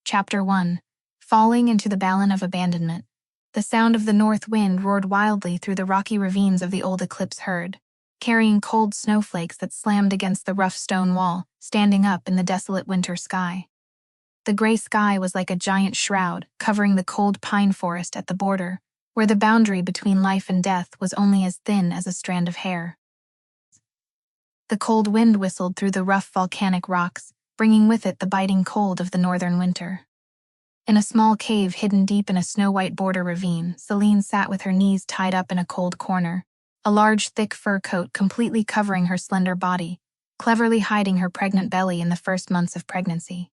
Chapter 1. Falling into the Balance of Abandonment. The sound of the north wind roared wildly through the rocky ravines of the old eclipse herd, carrying cold snowflakes that slammed against the rough stone wall, standing up in the desolate winter sky. The gray sky was like a giant shroud, covering the cold pine forest at the border, where the boundary between life and death was only as thin as a strand of hair. The cold wind whistled through the rough volcanic rocks, bringing with it the biting cold of the northern winter. In a small cave hidden deep in a snow-white border ravine, Celine sat with her knees tied up in a cold corner, a large thick fur coat completely covering her slender body, cleverly hiding her pregnant belly in the first months of pregnancy.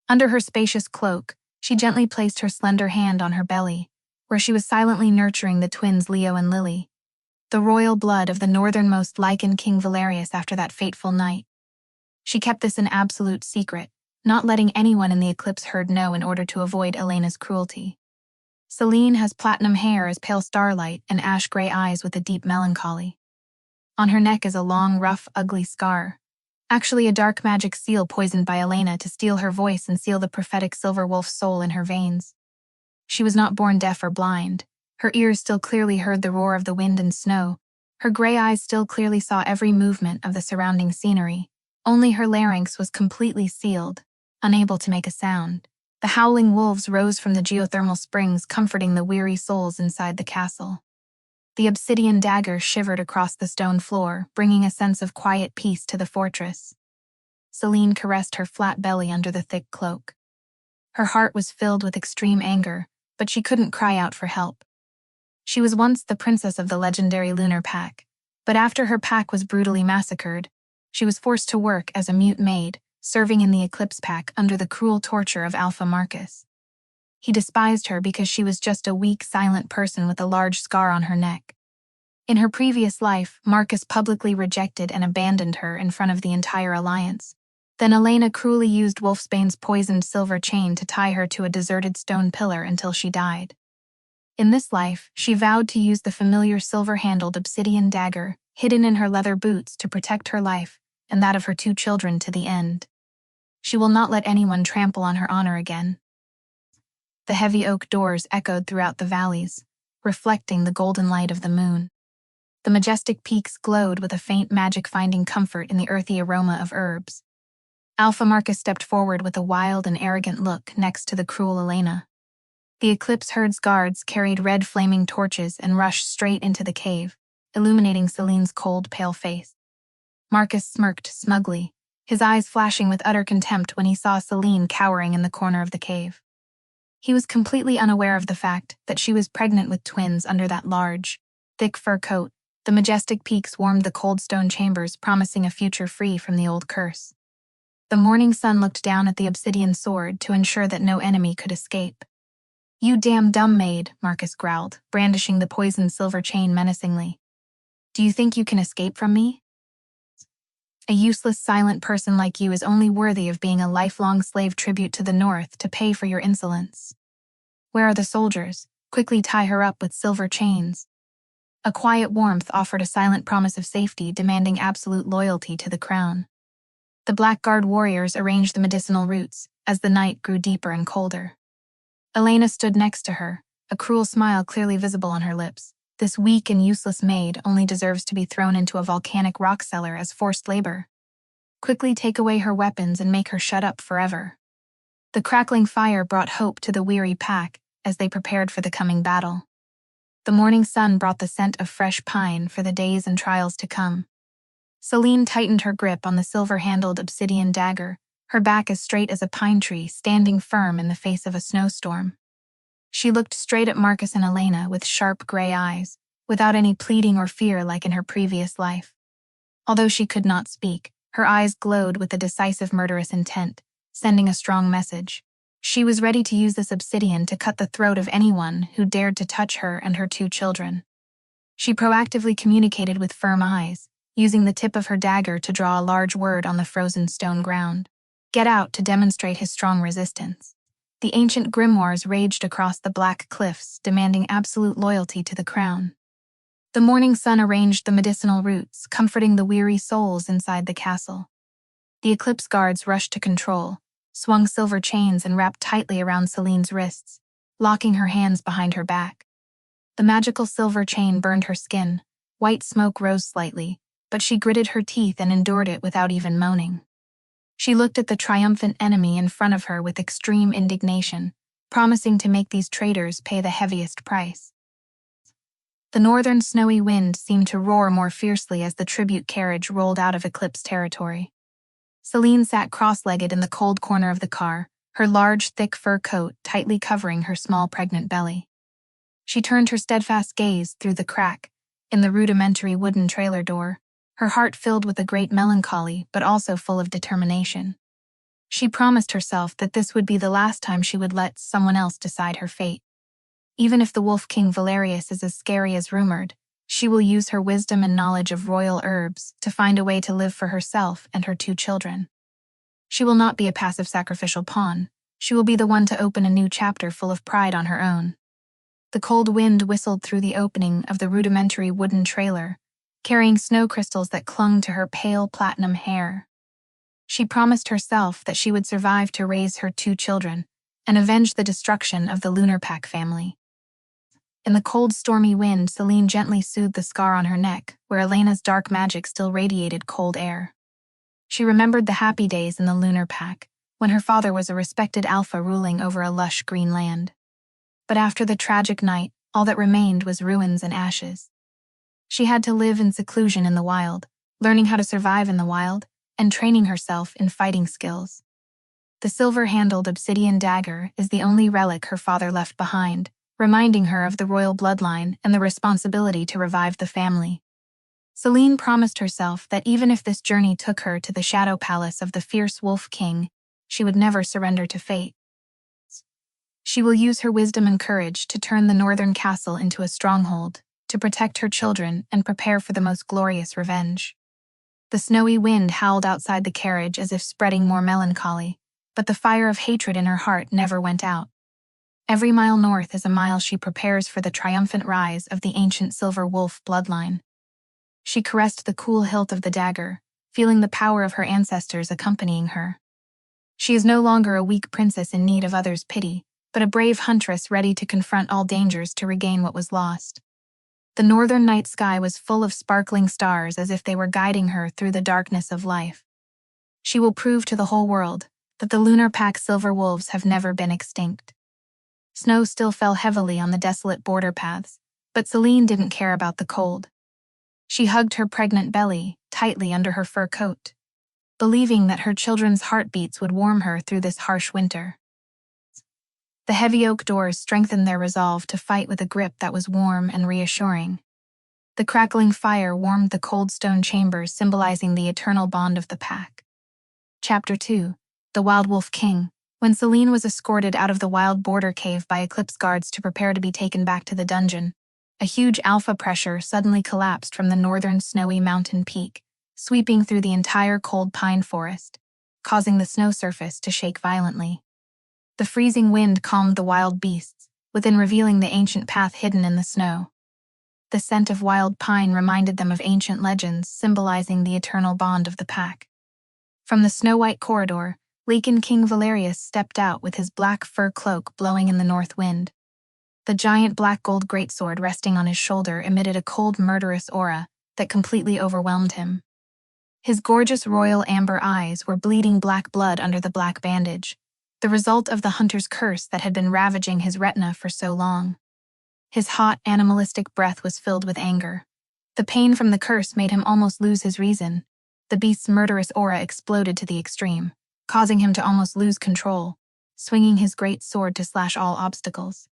Under her spacious cloak, she gently placed her slender hand on her belly, where she was silently nurturing the twins Leo and Lily, the royal blood of the northernmost lichen King Valerius after that fateful night. She kept this an absolute secret, not letting anyone in the eclipse herd know in order to avoid Elena's cruelty. Celine has platinum hair as pale starlight and ash-gray eyes with a deep melancholy. On her neck is a long, rough, ugly scar, actually a dark magic seal poisoned by Elena to steal her voice and seal the prophetic silver wolf soul in her veins. She was not born deaf or blind. Her ears still clearly heard the roar of the wind and snow. Her gray eyes still clearly saw every movement of the surrounding scenery. Only her larynx was completely sealed, unable to make a sound. The howling wolves rose from the geothermal springs, comforting the weary souls inside the castle. The obsidian dagger shivered across the stone floor, bringing a sense of quiet peace to the fortress. Celine caressed her flat belly under the thick cloak. Her heart was filled with extreme anger, but she couldn't cry out for help. She was once the princess of the legendary Lunar Pack, but after her pack was brutally massacred, she was forced to work as a mute maid, serving in the Eclipse Pack under the cruel torture of Alpha Marcus. He despised her because she was just a weak, silent person with a large scar on her neck. In her previous life, Marcus publicly rejected and abandoned her in front of the entire alliance. Then Elena cruelly used Wolfsbane's poisoned silver chain to tie her to a deserted stone pillar until she died. In this life, she vowed to use the familiar silver-handled obsidian dagger, hidden in her leather boots, to protect her life and that of her 2 children to the end. She will not let anyone trample on her honor again. The heavy oak doors echoed throughout the valleys, reflecting the golden light of the moon. The majestic peaks glowed with a faint magic, finding comfort in the earthy aroma of herbs. Alpha Marcus stepped forward with a wild and arrogant look next to the cruel Elena. The eclipse herd's guards carried red flaming torches and rushed straight into the cave, illuminating Celine's cold, pale face. Marcus smirked smugly, his eyes flashing with utter contempt when he saw Celine cowering in the corner of the cave. He was completely unaware of the fact that she was pregnant with twins under that large, thick fur coat. The majestic peaks warmed the cold stone chambers, promising a future free from the old curse. The morning sun looked down at the obsidian sword to ensure that no enemy could escape. "You damn dumb maid," Marcus growled, brandishing the poisoned silver chain menacingly. "Do you think you can escape from me? A useless, silent person like you is only worthy of being a lifelong slave tribute to the North to pay for your insolence. Where are the soldiers? Quickly tie her up with silver chains." A quiet warmth offered a silent promise of safety, demanding absolute loyalty to the crown. The Blackguard warriors arranged the medicinal roots as the night grew deeper and colder. Elena stood next to her, a cruel smile clearly visible on her lips. This weak and useless maid only deserves to be thrown into a volcanic rock cellar as forced labor. Quickly take away her weapons and make her shut up forever. The crackling fire brought hope to the weary pack as they prepared for the coming battle. The morning sun brought the scent of fresh pine for the days and trials to come. Celine tightened her grip on the silver-handled obsidian dagger, her back as straight as a pine tree, standing firm in the face of a snowstorm. She looked straight at Marcus and Elena with sharp gray eyes, without any pleading or fear like in her previous life. Although she could not speak, her eyes glowed with a decisive murderous intent, sending a strong message. She was ready to use this obsidian to cut the throat of anyone who dared to touch her and her 2 children. She proactively communicated with firm eyes, using the tip of her dagger to draw a large word on the frozen stone ground. "Get out," to demonstrate his strong resistance. The ancient grimoires raged across the black cliffs, demanding absolute loyalty to the crown. The morning sun arranged the medicinal roots, comforting the weary souls inside the castle. The eclipse guards rushed to control, swung silver chains and wrapped tightly around Celine's wrists, locking her hands behind her back. The magical silver chain burned her skin. White smoke rose slightly, but she gritted her teeth and endured it without even moaning. She looked at the triumphant enemy in front of her with extreme indignation, promising to make these traitors pay the heaviest price. The northern snowy wind seemed to roar more fiercely as the tribute carriage rolled out of Eclipse territory. Celine sat cross-legged in the cold corner of the car, her large, thick fur coat tightly covering her small pregnant belly. She turned her steadfast gaze through the crack in the rudimentary wooden trailer door, her heart filled with a great melancholy but also full of determination. She promised herself that this would be the last time she would let someone else decide her fate. Even if the Wolf King Valerius is as scary as rumored, she will use her wisdom and knowledge of royal herbs to find a way to live for herself and her 2 children. She will not be a passive sacrificial pawn. She will be the one to open a new chapter full of pride on her own. The cold wind whistled through the opening of the rudimentary wooden trailer, carrying snow crystals that clung to her pale platinum hair. She promised herself that she would survive to raise her 2 children and avenge the destruction of the Lunar Pack family. In the cold, stormy wind, Celine gently soothed the scar on her neck, where Elena's dark magic still radiated cold air. She remembered the happy days in the Lunar Pack, when her father was a respected alpha ruling over a lush green land. But after the tragic night, all that remained was ruins and ashes. She had to live in seclusion in the wild, learning how to survive in the wild, and training herself in fighting skills. The silver-handled obsidian dagger is the only relic her father left behind, reminding her of the royal bloodline and the responsibility to revive the family. Celine promised herself that even if this journey took her to the shadow palace of the fierce Wolf King, she would never surrender to fate. She will use her wisdom and courage to turn the northern castle into a stronghold, to protect her children and prepare for the most glorious revenge. The snowy wind howled outside the carriage as if spreading more melancholy, but the fire of hatred in her heart never went out. Every mile north is a mile she prepares for the triumphant rise of the ancient Silver Wolf bloodline. She caressed the cool hilt of the dagger, feeling the power of her ancestors accompanying her. She is no longer a weak princess in need of others' pity, but a brave huntress ready to confront all dangers to regain what was lost. The northern night sky was full of sparkling stars as if they were guiding her through the darkness of life. She will prove to the whole world that the Lunar Pack silver wolves have never been extinct. Snow still fell heavily on the desolate border paths, but Celine didn't care about the cold. She hugged her pregnant belly tightly under her fur coat, believing that her children's heartbeats would warm her through this harsh winter. The heavy oak doors strengthened their resolve to fight with a grip that was warm and reassuring. The crackling fire warmed the cold stone chambers, symbolizing the eternal bond of the pack. Chapter 2: The Wild Wolf King. When Celine was escorted out of the wild border cave by Eclipse guards to prepare to be taken back to the dungeon, a huge alpha pressure suddenly collapsed from the northern snowy mountain peak, sweeping through the entire cold pine forest, causing the snow surface to shake violently. The freezing wind calmed the wild beasts, within revealing the ancient path hidden in the snow. The scent of wild pine reminded them of ancient legends symbolizing the eternal bond of the pack. From the snow-white corridor, Lycan King Valerius stepped out with his black fur cloak blowing in the north wind. The giant black-gold greatsword resting on his shoulder emitted a cold, murderous aura that completely overwhelmed him. His gorgeous royal amber eyes were bleeding black blood under the black bandage, the result of the hunter's curse that had been ravaging his retina for so long. His hot, animalistic breath was filled with anger. The pain from the curse made him almost lose his reason. The beast's murderous aura exploded to the extreme, causing him to almost lose control, swinging his great sword to slash all obstacles.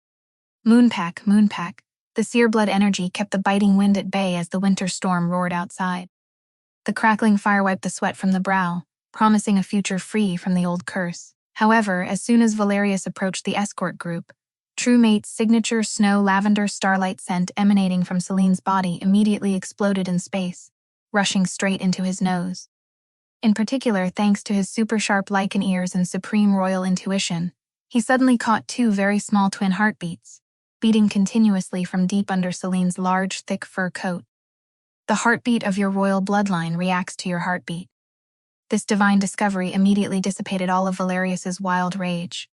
Moonpack, the sear-blood energy kept the biting wind at bay as the winter storm roared outside. The crackling fire wiped the sweat from the brow, promising a future free from the old curse. However, as soon as Valerius approached the escort group, True Mate's signature snow lavender starlight scent emanating from Celine's body immediately exploded in space, rushing straight into his nose. In particular, thanks to his super-sharp lichen ears and supreme royal intuition, he suddenly caught 2 very small twin heartbeats, beating continuously from deep under Celine's large, thick fur coat. The heartbeat of your royal bloodline reacts to your heartbeat. This divine discovery immediately dissipated all of Valerius's wild rage.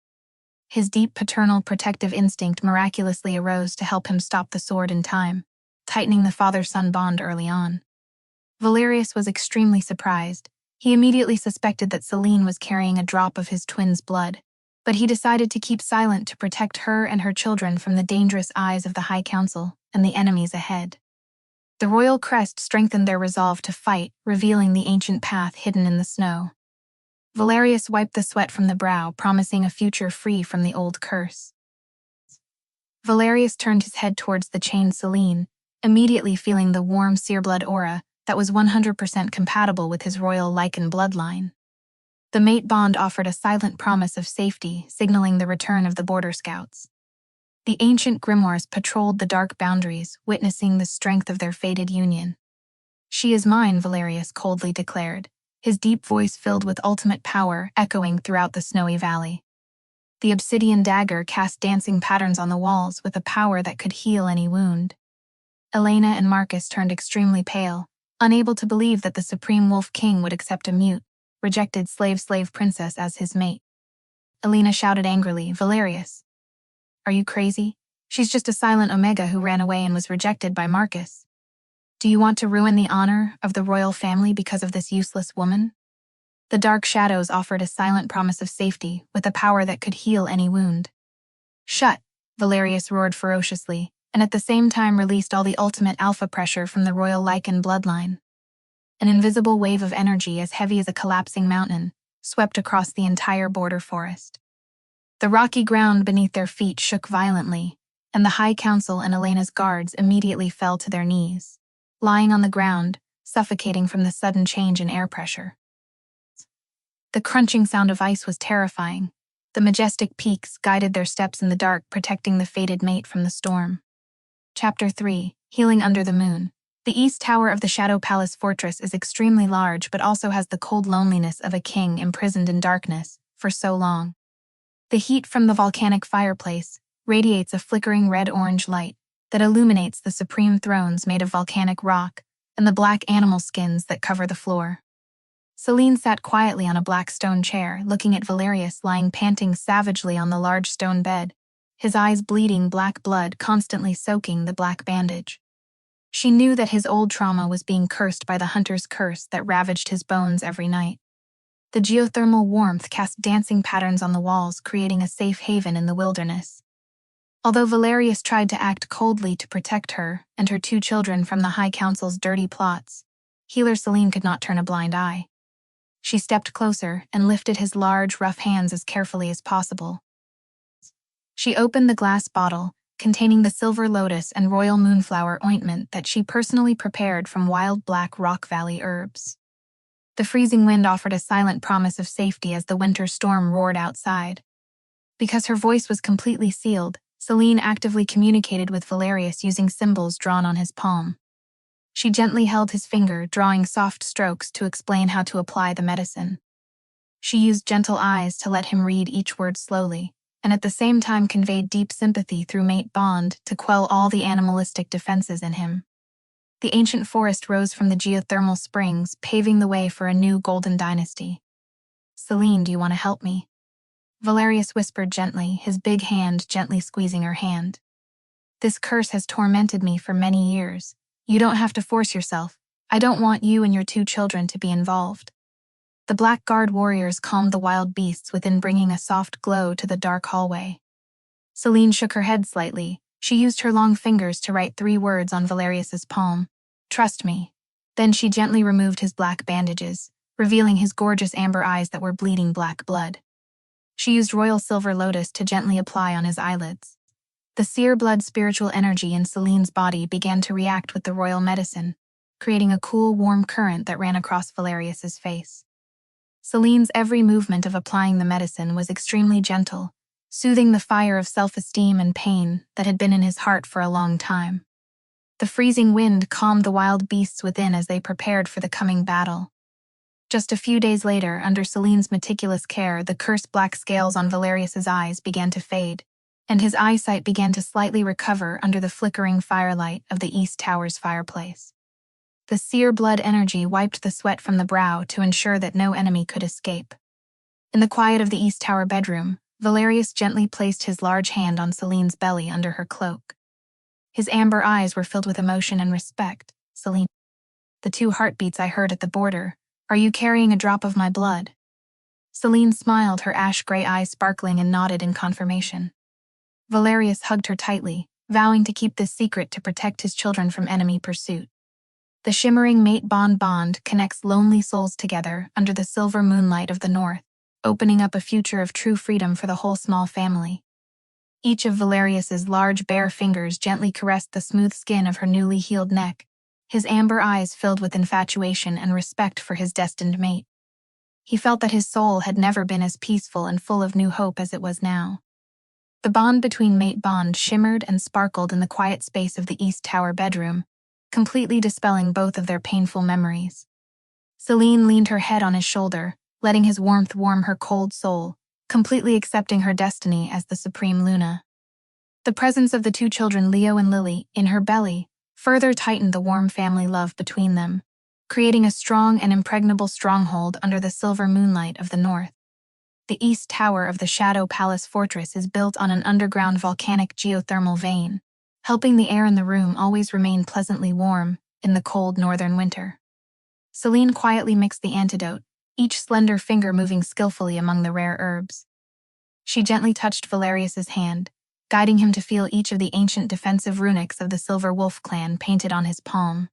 His deep paternal protective instinct miraculously arose to help him stop the sword in time, tightening the father-son bond early on. Valerius was extremely surprised. He immediately suspected that Selene was carrying a drop of his twin's blood, but he decided to keep silent to protect her and her children from the dangerous eyes of the High Council and the enemies ahead. The royal crest strengthened their resolve to fight, revealing the ancient path hidden in the snow. Valerius wiped the sweat from the brow, promising a future free from the old curse. Valerius turned his head towards the chained Selene, immediately feeling the warm searblood aura that was 100% compatible with his royal Lycan bloodline. The mate bond offered a silent promise of safety, signaling the return of the border scouts. The ancient grimoires patrolled the dark boundaries, witnessing the strength of their fated union. "She is mine," Valerius coldly declared, his deep voice filled with ultimate power echoing throughout the snowy valley. The obsidian dagger cast dancing patterns on the walls with a power that could heal any wound. Elena and Marcus turned extremely pale, unable to believe that the Supreme Wolf King would accept a mute, rejected slave princess as his mate. Elena shouted angrily, "Valerius, are you crazy? She's just a silent Omega who ran away and was rejected by Marcus. Do you want to ruin the honor of the royal family because of this useless woman?" The dark shadows offered a silent promise of safety with a power that could heal any wound. "Shut!" Valerius roared ferociously, and at the same time released all the ultimate alpha pressure from the royal Lycan bloodline. An invisible wave of energy as heavy as a collapsing mountain swept across the entire border forest. The rocky ground beneath their feet shook violently, and the High Council and Elena's guards immediately fell to their knees, lying on the ground, suffocating from the sudden change in air pressure. The crunching sound of ice was terrifying. The majestic peaks guided their steps in the dark, protecting the fated mate from the storm. Chapter 3: Healing Under the Moon. The east tower of the Shadow Palace fortress is extremely large but also has the cold loneliness of a king imprisoned in darkness for so long. The heat from the volcanic fireplace radiates a flickering red-orange light that illuminates the supreme thrones made of volcanic rock and the black animal skins that cover the floor. Selene sat quietly on a black stone chair, looking at Valerius lying panting savagely on the large stone bed, his eyes bleeding black blood constantly soaking the black bandage. She knew that his old trauma was being cursed by the hunter's curse that ravaged his bones every night. The geothermal warmth cast dancing patterns on the walls, creating a safe haven in the wilderness. Although Valerius tried to act coldly to protect her and her two children from the High Council's dirty plots, healer Selene could not turn a blind eye. She stepped closer and lifted his large, rough hands as carefully as possible. She opened the glass bottle containing the silver lotus and royal moonflower ointment that she personally prepared from wild black rock valley herbs. The freezing wind offered a silent promise of safety as the winter storm roared outside. Because her voice was completely sealed, Selene actively communicated with Valerius using symbols drawn on his palm. She gently held his finger, drawing soft strokes to explain how to apply the medicine. She used gentle eyes to let him read each word slowly, and at the same time conveyed deep sympathy through mate bond to quell all the animalistic defenses in him. The ancient forest rose from the geothermal springs, paving the way for a new golden dynasty. "Selene, do you want to help me?" Valerius whispered gently, his big hand gently squeezing her hand. "This curse has tormented me for many years. You don't have to force yourself. I don't want you and your two children to be involved." The Black Guard warriors calmed the wild beasts within, bringing a soft glow to the dark hallway. Selene shook her head slightly. She used her long fingers to write 3 words on Valerius's palm. "Trust me." Then she gently removed his black bandages, revealing his gorgeous amber eyes that were bleeding black blood. She used royal silver lotus to gently apply on his eyelids. The seer blood spiritual energy in Selene's body began to react with the royal medicine, creating a cool, warm current that ran across Valerius's face. Selene's every movement of applying the medicine was extremely gentle, soothing the fire of self-esteem and pain that had been in his heart for a long time. The freezing wind calmed the wild beasts within as they prepared for the coming battle. Just a few days later, under Selene's meticulous care, the cursed black scales on Valerius's eyes began to fade, and his eyesight began to slightly recover under the flickering firelight of the East Tower's fireplace. The sear blood energy wiped the sweat from the brow to ensure that no enemy could escape. In the quiet of the East Tower bedroom, Valerius gently placed his large hand on Celine's belly under her cloak. His amber eyes were filled with emotion and respect. "Celine, the 2 heartbeats I heard at the border. Are you carrying a drop of my blood?" Celine smiled, her ash-gray eyes sparkling, and nodded in confirmation. Valerius hugged her tightly, vowing to keep this secret to protect his children from enemy pursuit. The shimmering mate bond connects lonely souls together under the silver moonlight of the north, opening up a future of true freedom for the whole small family. Each of Valerius's large bare fingers gently caressed the smooth skin of her newly healed neck, his amber eyes filled with infatuation and respect for his destined mate. He felt that his soul had never been as peaceful and full of new hope as it was now. The bond between mate bond shimmered and sparkled in the quiet space of the East Tower bedroom, completely dispelling both of their painful memories. Celine leaned her head on his shoulder, letting his warmth warm her cold soul, completely accepting her destiny as the supreme Luna. The presence of the 2 children, Leo and Lily, in her belly further tightened the warm family love between them, creating a strong and impregnable stronghold under the silver moonlight of the north. The East Tower of the Shadow Palace Fortress is built on an underground volcanic geothermal vein, helping the air in the room always remain pleasantly warm in the cold northern winter. Celine quietly mixed the antidote, each slender finger moving skillfully among the rare herbs. She gently touched Valerius's hand, guiding him to feel each of the ancient defensive runics of the Silver Wolf clan painted on his palm.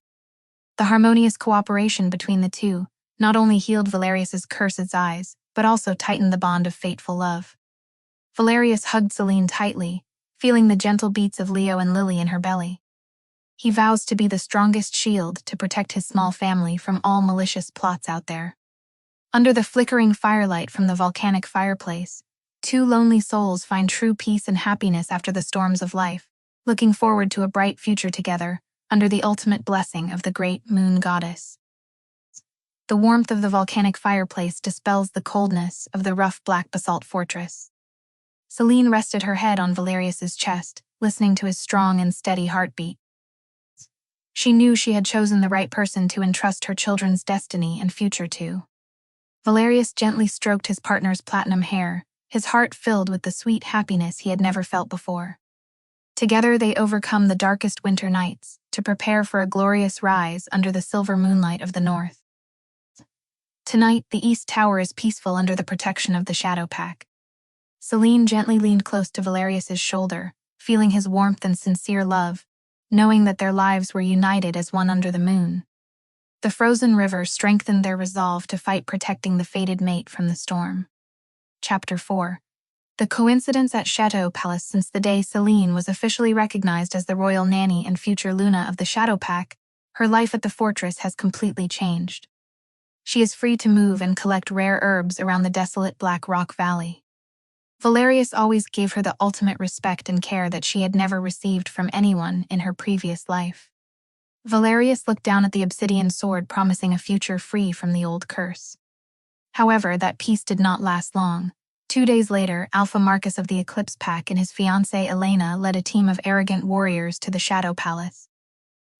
The harmonious cooperation between the 2 not only healed Valerius's cursed eyes, but also tightened the bond of fateful love. Valerius hugged Celine tightly, feeling the gentle beats of Leo and Lily in her belly. He vows to be the strongest shield to protect his small family from all malicious plots out there. Under the flickering firelight from the volcanic fireplace, 2 lonely souls find true peace and happiness after the storms of life, looking forward to a bright future together under the ultimate blessing of the great moon goddess. The warmth of the volcanic fireplace dispels the coldness of the rough black basalt fortress. Celine rested her head on Valerius's chest, listening to his strong and steady heartbeat. She knew she had chosen the right person to entrust her children's destiny and future to. Valerius gently stroked his partner's platinum hair, his heart filled with the sweet happiness he had never felt before. Together they overcome the darkest winter nights to prepare for a glorious rise under the silver moonlight of the north. Tonight, the East Tower is peaceful under the protection of the Shadow Pack. Celine gently leaned close to Valerius's shoulder, feeling his warmth and sincere love, knowing that their lives were united as one under the moon. The frozen river strengthened their resolve to fight, protecting the fated mate from the storm. Chapter 4. The coincidence at Chateau Palace. Since the day Celine was officially recognized as the royal nanny and future Luna of the Shadow Pack, her life at the fortress has completely changed. She is free to move and collect rare herbs around the desolate Black Rock Valley. Valerius always gave her the ultimate respect and care that she had never received from anyone in her previous life. Valerius looked down at the obsidian sword, promising a future free from the old curse. However, that peace did not last long. 2 days later, Alpha Marcus of the Eclipse Pack and his fiancée Elena led a team of arrogant warriors to the Shadow Palace.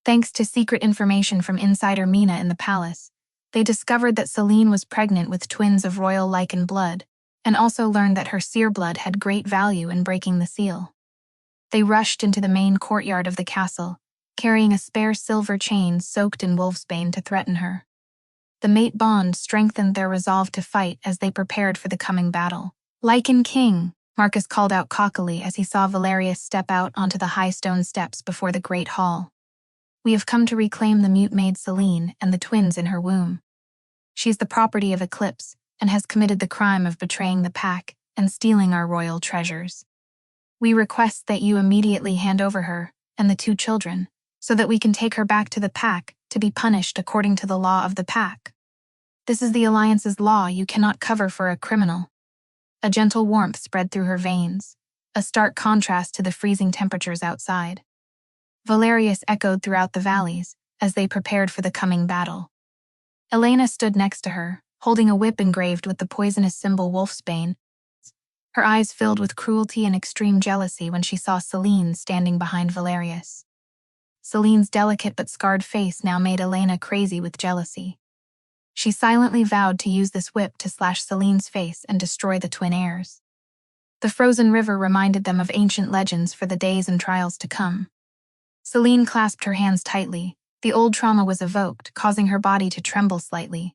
Thanks to secret information from insider Mina in the palace, they discovered that Celine was pregnant with twins of royal lichen blood, and also learned that her seer blood had great value in breaking the seal. They rushed into the main courtyard of the castle, carrying a spare silver chain soaked in wolfsbane to threaten her. The mate bond strengthened their resolve to fight as they prepared for the coming battle. "Lichen King," Marcus called out cockily as he saw Valerius step out onto the high stone steps before the great hall. "We have come to reclaim the mute maid Celine and the twins in her womb. She is the property of Eclipse and has committed the crime of betraying the pack and stealing our royal treasures. We request that you immediately hand over her and the 2 children, so that we can take her back to the pack to be punished according to the law of the pack. This is the Alliance's law you cannot cover for a criminal." A gentle warmth spread through her veins, a stark contrast to the freezing temperatures outside. Valerius echoed throughout the valleys as they prepared for the coming battle. Elena stood next to her, holding a whip engraved with the poisonous symbol wolfsbane, her eyes filled with cruelty and extreme jealousy when she saw Celine standing behind Valerius. Celine's delicate but scarred face now made Elena crazy with jealousy. She silently vowed to use this whip to slash Celine's face and destroy the twin heirs. The frozen river reminded them of ancient legends for the days and trials to come. Celine clasped her hands tightly. The old trauma was evoked, causing her body to tremble slightly.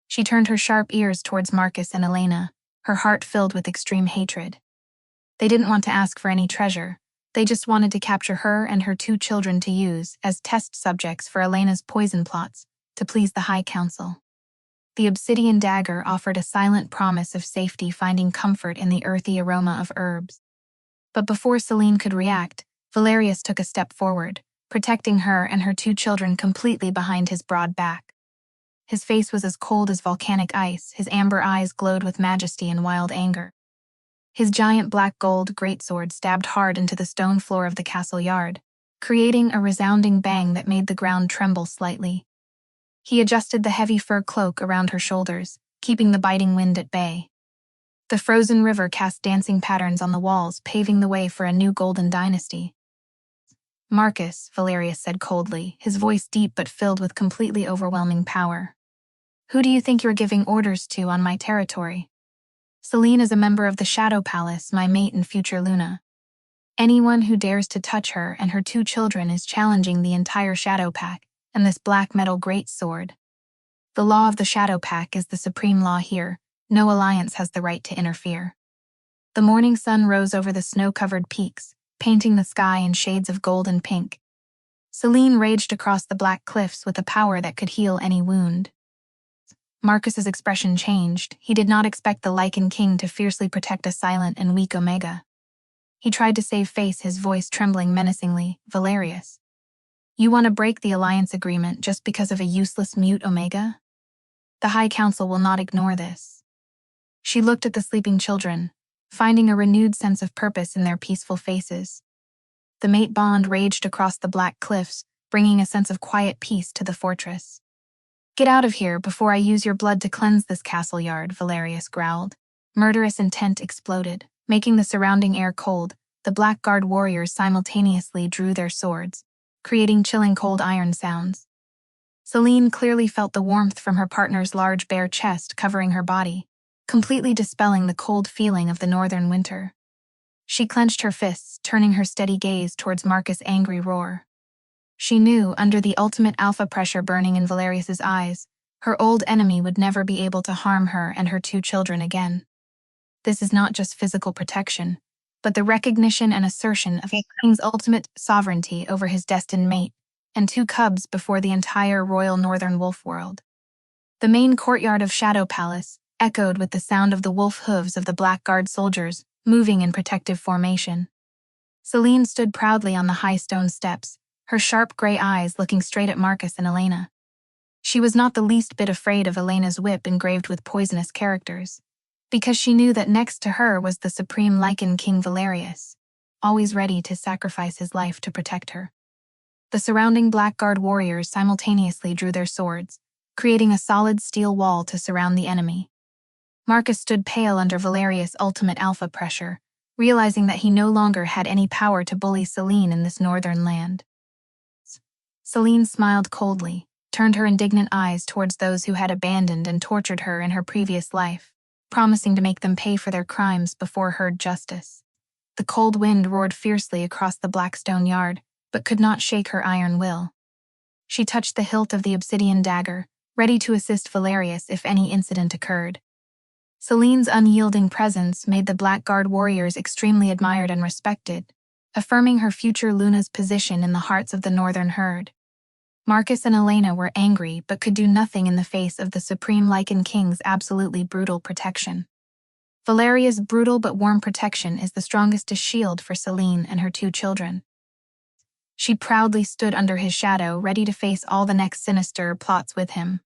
She turned her sharp ears towards Marcus and Elena, her heart filled with extreme hatred. They didn't want to ask for any treasure. They just wanted to capture her and her 2 children to use as test subjects for Elena's poison plots to please the High Council. The obsidian dagger offered a silent promise of safety, finding comfort in the earthy aroma of herbs. But before Celine could react, Valerius took a step forward, protecting her and her 2 children completely behind his broad back. His face was as cold as volcanic ice, his amber eyes glowed with majesty and wild anger. His giant black gold greatsword stabbed hard into the stone floor of the castle yard, creating a resounding bang that made the ground tremble slightly. He adjusted the heavy fur cloak around her shoulders, keeping the biting wind at bay. The frozen river cast dancing patterns on the walls, paving the way for a new golden dynasty. "Marcus," Valerius said coldly, his voice deep but filled with completely overwhelming power. "Who do you think you're giving orders to on my territory? Celine is a member of the Shadow Palace, my mate and future Luna. Anyone who dares to touch her and her 2 children is challenging the entire Shadow Pack and this black metal great sword. The law of the Shadow Pack is the supreme law here. No alliance has the right to interfere." The morning sun rose over the snow-covered peaks, painting the sky in shades of gold and pink. Celine raged across the black cliffs with a power that could heal any wound. Marcus's expression changed. He did not expect the Lycan King to fiercely protect a silent and weak Omega. He tried to save face, his voice trembling menacingly. "Valerius, you want to break the alliance agreement just because of a useless mute Omega? The High Council will not ignore this." She looked at the sleeping children, finding a renewed sense of purpose in their peaceful faces. The mate bond raged across the black cliffs, bringing a sense of quiet peace to the fortress. "Get out of here before I use your blood to cleanse this castle yard," Valerius growled. Murderous intent exploded, making the surrounding air cold. The Black Guard warriors simultaneously drew their swords, creating chilling cold iron sounds. Celine clearly felt the warmth from her partner's large bare chest covering her body, completely dispelling the cold feeling of the northern winter. She clenched her fists, turning her steady gaze towards Marcus' angry roar. She knew, under the ultimate alpha pressure burning in Valerius's eyes, her old enemy would never be able to harm her and her 2 children again. This is not just physical protection, but the recognition and assertion of a king's ultimate sovereignty over his destined mate and 2 cubs before the entire royal northern wolf world. The main courtyard of Shadow Palace echoed with the sound of the wolf hooves of the Black Guard soldiers moving in protective formation. Celine stood proudly on the high stone steps, her sharp gray eyes looking straight at Marcus and Elena. She was not the least bit afraid of Elena's whip engraved with poisonous characters, because she knew that next to her was the supreme Lycan King Valerius, always ready to sacrifice his life to protect her. The surrounding Black Guard warriors simultaneously drew their swords, creating a solid steel wall to surround the enemy. Marcus stood pale under Valerius' ultimate alpha pressure, realizing that he no longer had any power to bully Celine in this northern land. Celine smiled coldly, turned her indignant eyes towards those who had abandoned and tortured her in her previous life, promising to make them pay for their crimes before heard justice. The cold wind roared fiercely across the black stone yard, but could not shake her iron will. She touched the hilt of the obsidian dagger, ready to assist Valerius if any incident occurred. Celine's unyielding presence made the Black Guard warriors extremely admired and respected, affirming her future Luna's position in the hearts of the northern herd. Marcus and Elena were angry but could do nothing in the face of the Supreme Lycan King's absolutely brutal protection. Valeria's brutal but warm protection is the strongest shield for Celine and her 2 children. She proudly stood under his shadow, ready to face all the next sinister plots with him.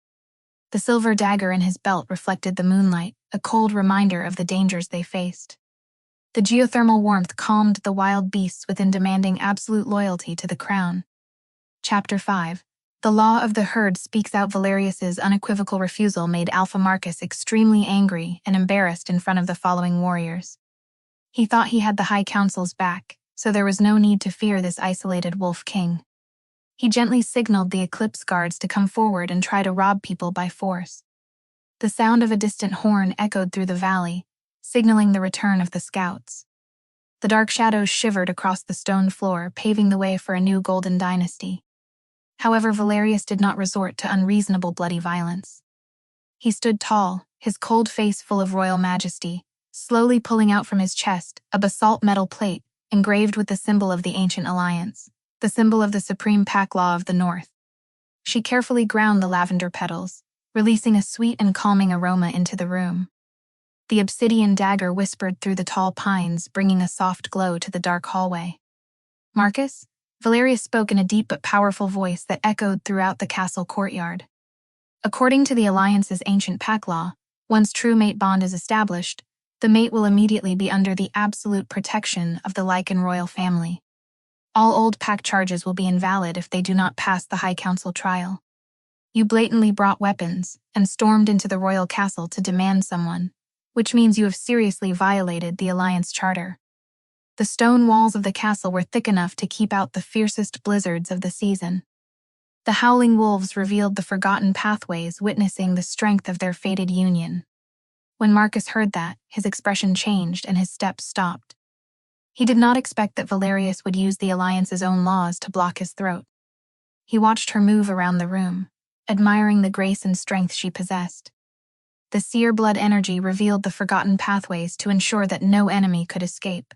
The silver dagger in his belt reflected the moonlight, a cold reminder of the dangers they faced. The geothermal warmth calmed the wild beasts within, demanding absolute loyalty to the crown. Chapter 5. The law of the herd speaks out. Valerius's unequivocal refusal made Alpha Marcus extremely angry and embarrassed in front of the following warriors. He thought he had the High Council's back, so there was no need to fear this isolated wolf king. He gently signaled the Eclipse guards to come forward and try to rob people by force. The sound of a distant horn echoed through the valley, signaling the return of the scouts. The dark shadows shivered across the stone floor, paving the way for a new golden dynasty. However, Valerius did not resort to unreasonable bloody violence. He stood tall, his cold face full of royal majesty, slowly pulling out from his chest a basalt metal plate engraved with the symbol of the ancient alliance, the symbol of the supreme pack law of the North. She carefully ground the lavender petals, releasing a sweet and calming aroma into the room. The obsidian dagger whispered through the tall pines, bringing a soft glow to the dark hallway. "Marcus?" Valerius spoke in a deep but powerful voice that echoed throughout the castle courtyard. According to the Alliance's ancient pack law, once true mate bond is established, the mate will immediately be under the absolute protection of the Lycan royal family. All old pack charges will be invalid if they do not pass the High Council trial. You blatantly brought weapons and stormed into the royal castle to demand someone, which means you have seriously violated the Alliance charter. The stone walls of the castle were thick enough to keep out the fiercest blizzards of the season. The howling wolves revealed the forgotten pathways, witnessing the strength of their fated union. When Marcus heard that, his expression changed and his steps stopped. He did not expect that Valerius would use the Alliance's own laws to block his throat. He watched her move around the room, admiring the grace and strength she possessed. The seer blood energy revealed the forgotten pathways to ensure that no enemy could escape.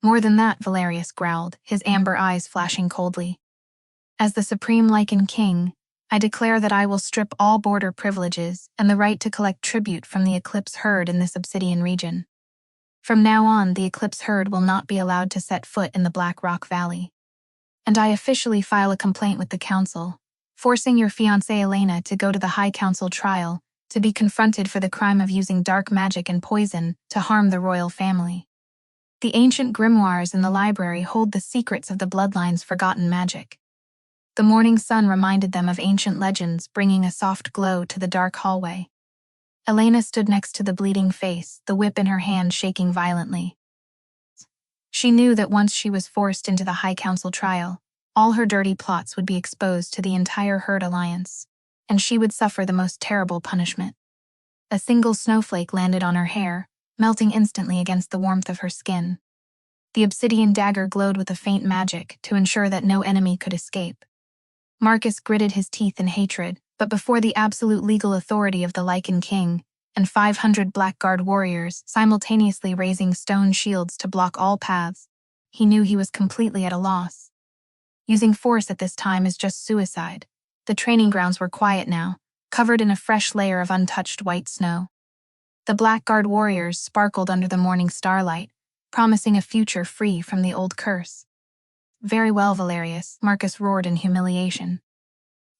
"More than that," Valerius growled, his amber eyes flashing coldly. "As the supreme Lycan king, I declare that I will strip all border privileges and the right to collect tribute from the Eclipse herd in this obsidian region. From now on, the Eclipse herd will not be allowed to set foot in the Black Rock Valley. And I officially file a complaint with the council, forcing your fiancée Elena to go to the High Council trial to be confronted for the crime of using dark magic and poison to harm the royal family. The ancient grimoires in the library hold the secrets of the bloodline's forgotten magic." The morning sun reminded them of ancient legends, bringing a soft glow to the dark hallway. Elena stood next to the bleeding face, the whip in her hand shaking violently. She knew that once she was forced into the High Council trial, all her dirty plots would be exposed to the entire herd alliance, and she would suffer the most terrible punishment. A single snowflake landed on her hair, melting instantly against the warmth of her skin. The obsidian dagger glowed with a faint magic to ensure that no enemy could escape. Marcus gritted his teeth in hatred, but before the absolute legal authority of the Lycan king and 500 Blackguard warriors simultaneously raising stone shields to block all paths, he knew he was completely at a loss. Using force at this time is just suicide. The training grounds were quiet now, covered in a fresh layer of untouched white snow. The Blackguard warriors sparkled under the morning starlight, promising a future free from the old curse. "Very well, Valerius," Marcus roared in humiliation.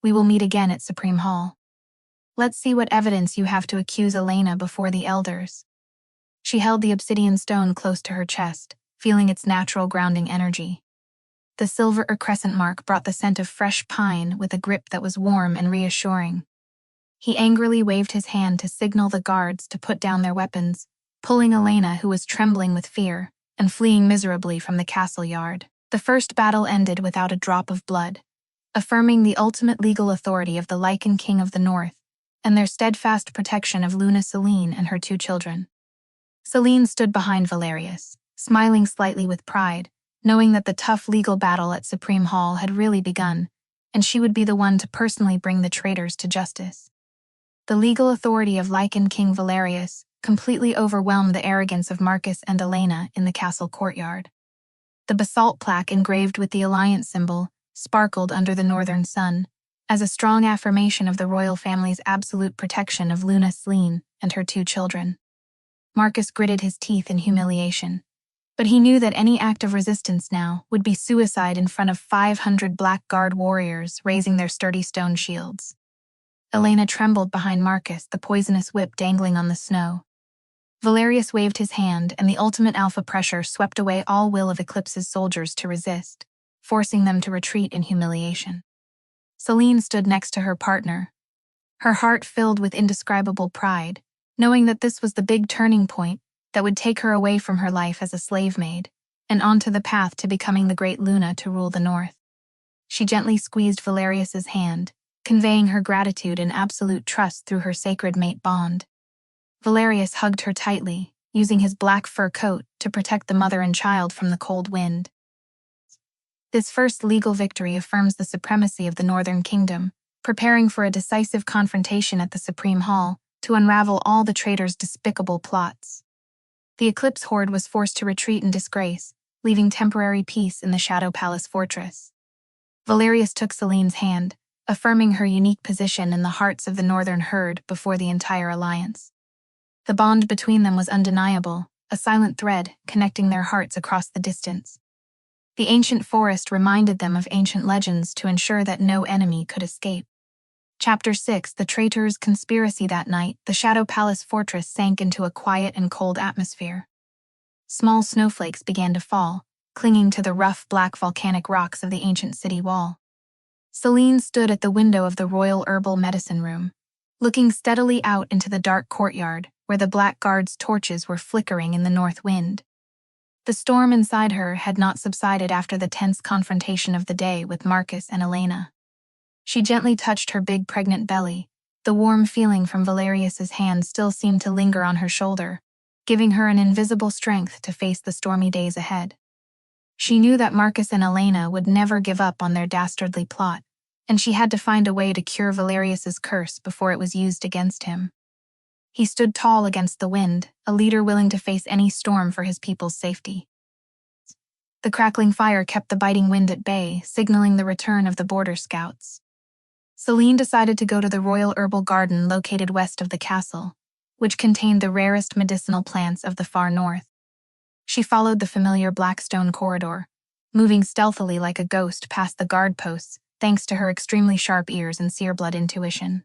"We will meet again at Supreme Hall. Let's see what evidence you have to accuse Elena before the elders." She held the obsidian stone close to her chest, feeling its natural grounding energy. The silver crescent mark brought the scent of fresh pine with a grip that was warm and reassuring. He angrily waved his hand to signal the guards to put down their weapons, pulling Elena, who was trembling with fear, and fleeing miserably from the castle yard. The first battle ended without a drop of blood, affirming the ultimate legal authority of the Lycan King of the North and their steadfast protection of Luna Selene and her 2 children. Selene stood behind Valerius, smiling slightly with pride, knowing that the tough legal battle at Supreme Hall had really begun, and she would be the one to personally bring the traitors to justice. The legal authority of Lycan King Valerius completely overwhelmed the arrogance of Marcus and Elena in the castle courtyard. The basalt plaque engraved with the Alliance symbol sparkled under the northern sun, as a strong affirmation of the royal family's absolute protection of Luna Selene and her 2 children. Marcus gritted his teeth in humiliation, but he knew that any act of resistance now would be suicide in front of 500 Blackguard warriors raising their sturdy stone shields. Elena trembled behind Marcus, the poisonous whip dangling on the snow. Valerius waved his hand, and the ultimate alpha pressure swept away all will of Eclipse's soldiers to resist, forcing them to retreat in humiliation. Selene stood next to her partner, her heart filled with indescribable pride, knowing that this was the big turning point that would take her away from her life as a slave maid and onto the path to becoming the great Luna to rule the North. She gently squeezed Valerius's hand, conveying her gratitude and absolute trust through her sacred mate bond. Valerius hugged her tightly, using his black fur coat to protect the mother and child from the cold wind. This first legal victory affirms the supremacy of the Northern Kingdom, preparing for a decisive confrontation at the Supreme Hall to unravel all the traitors' despicable plots. The Eclipse Horde was forced to retreat in disgrace, leaving temporary peace in the Shadow Palace fortress. Valerius took Celene's hand, affirming her unique position in the hearts of the Northern herd before the entire alliance. The bond between them was undeniable, a silent thread connecting their hearts across the distance. The ancient forest reminded them of ancient legends to ensure that no enemy could escape. Chapter 6: The Traitors' Conspiracy. That night, the Shadow Palace fortress sank into a quiet and cold atmosphere. Small snowflakes began to fall, clinging to the rough black volcanic rocks of the ancient city wall. Selene stood at the window of the Royal Herbal Medicine Room, looking steadily out into the dark courtyard where the Black Guard's torches were flickering in the north wind. The storm inside her had not subsided after the tense confrontation of the day with Marcus and Elena. She gently touched her big pregnant belly. The warm feeling from Valerius's hand still seemed to linger on her shoulder, giving her an invisible strength to face the stormy days ahead. She knew that Marcus and Elena would never give up on their dastardly plot, and she had to find a way to cure Valerius's curse before it was used against him. He stood tall against the wind, a leader willing to face any storm for his people's safety. The crackling fire kept the biting wind at bay, signaling the return of the border scouts. Selene decided to go to the Royal Herbal Garden located west of the castle, which contained the rarest medicinal plants of the far north. She followed the familiar black stone corridor, moving stealthily like a ghost past the guard posts thanks to her extremely sharp ears and seerblood intuition.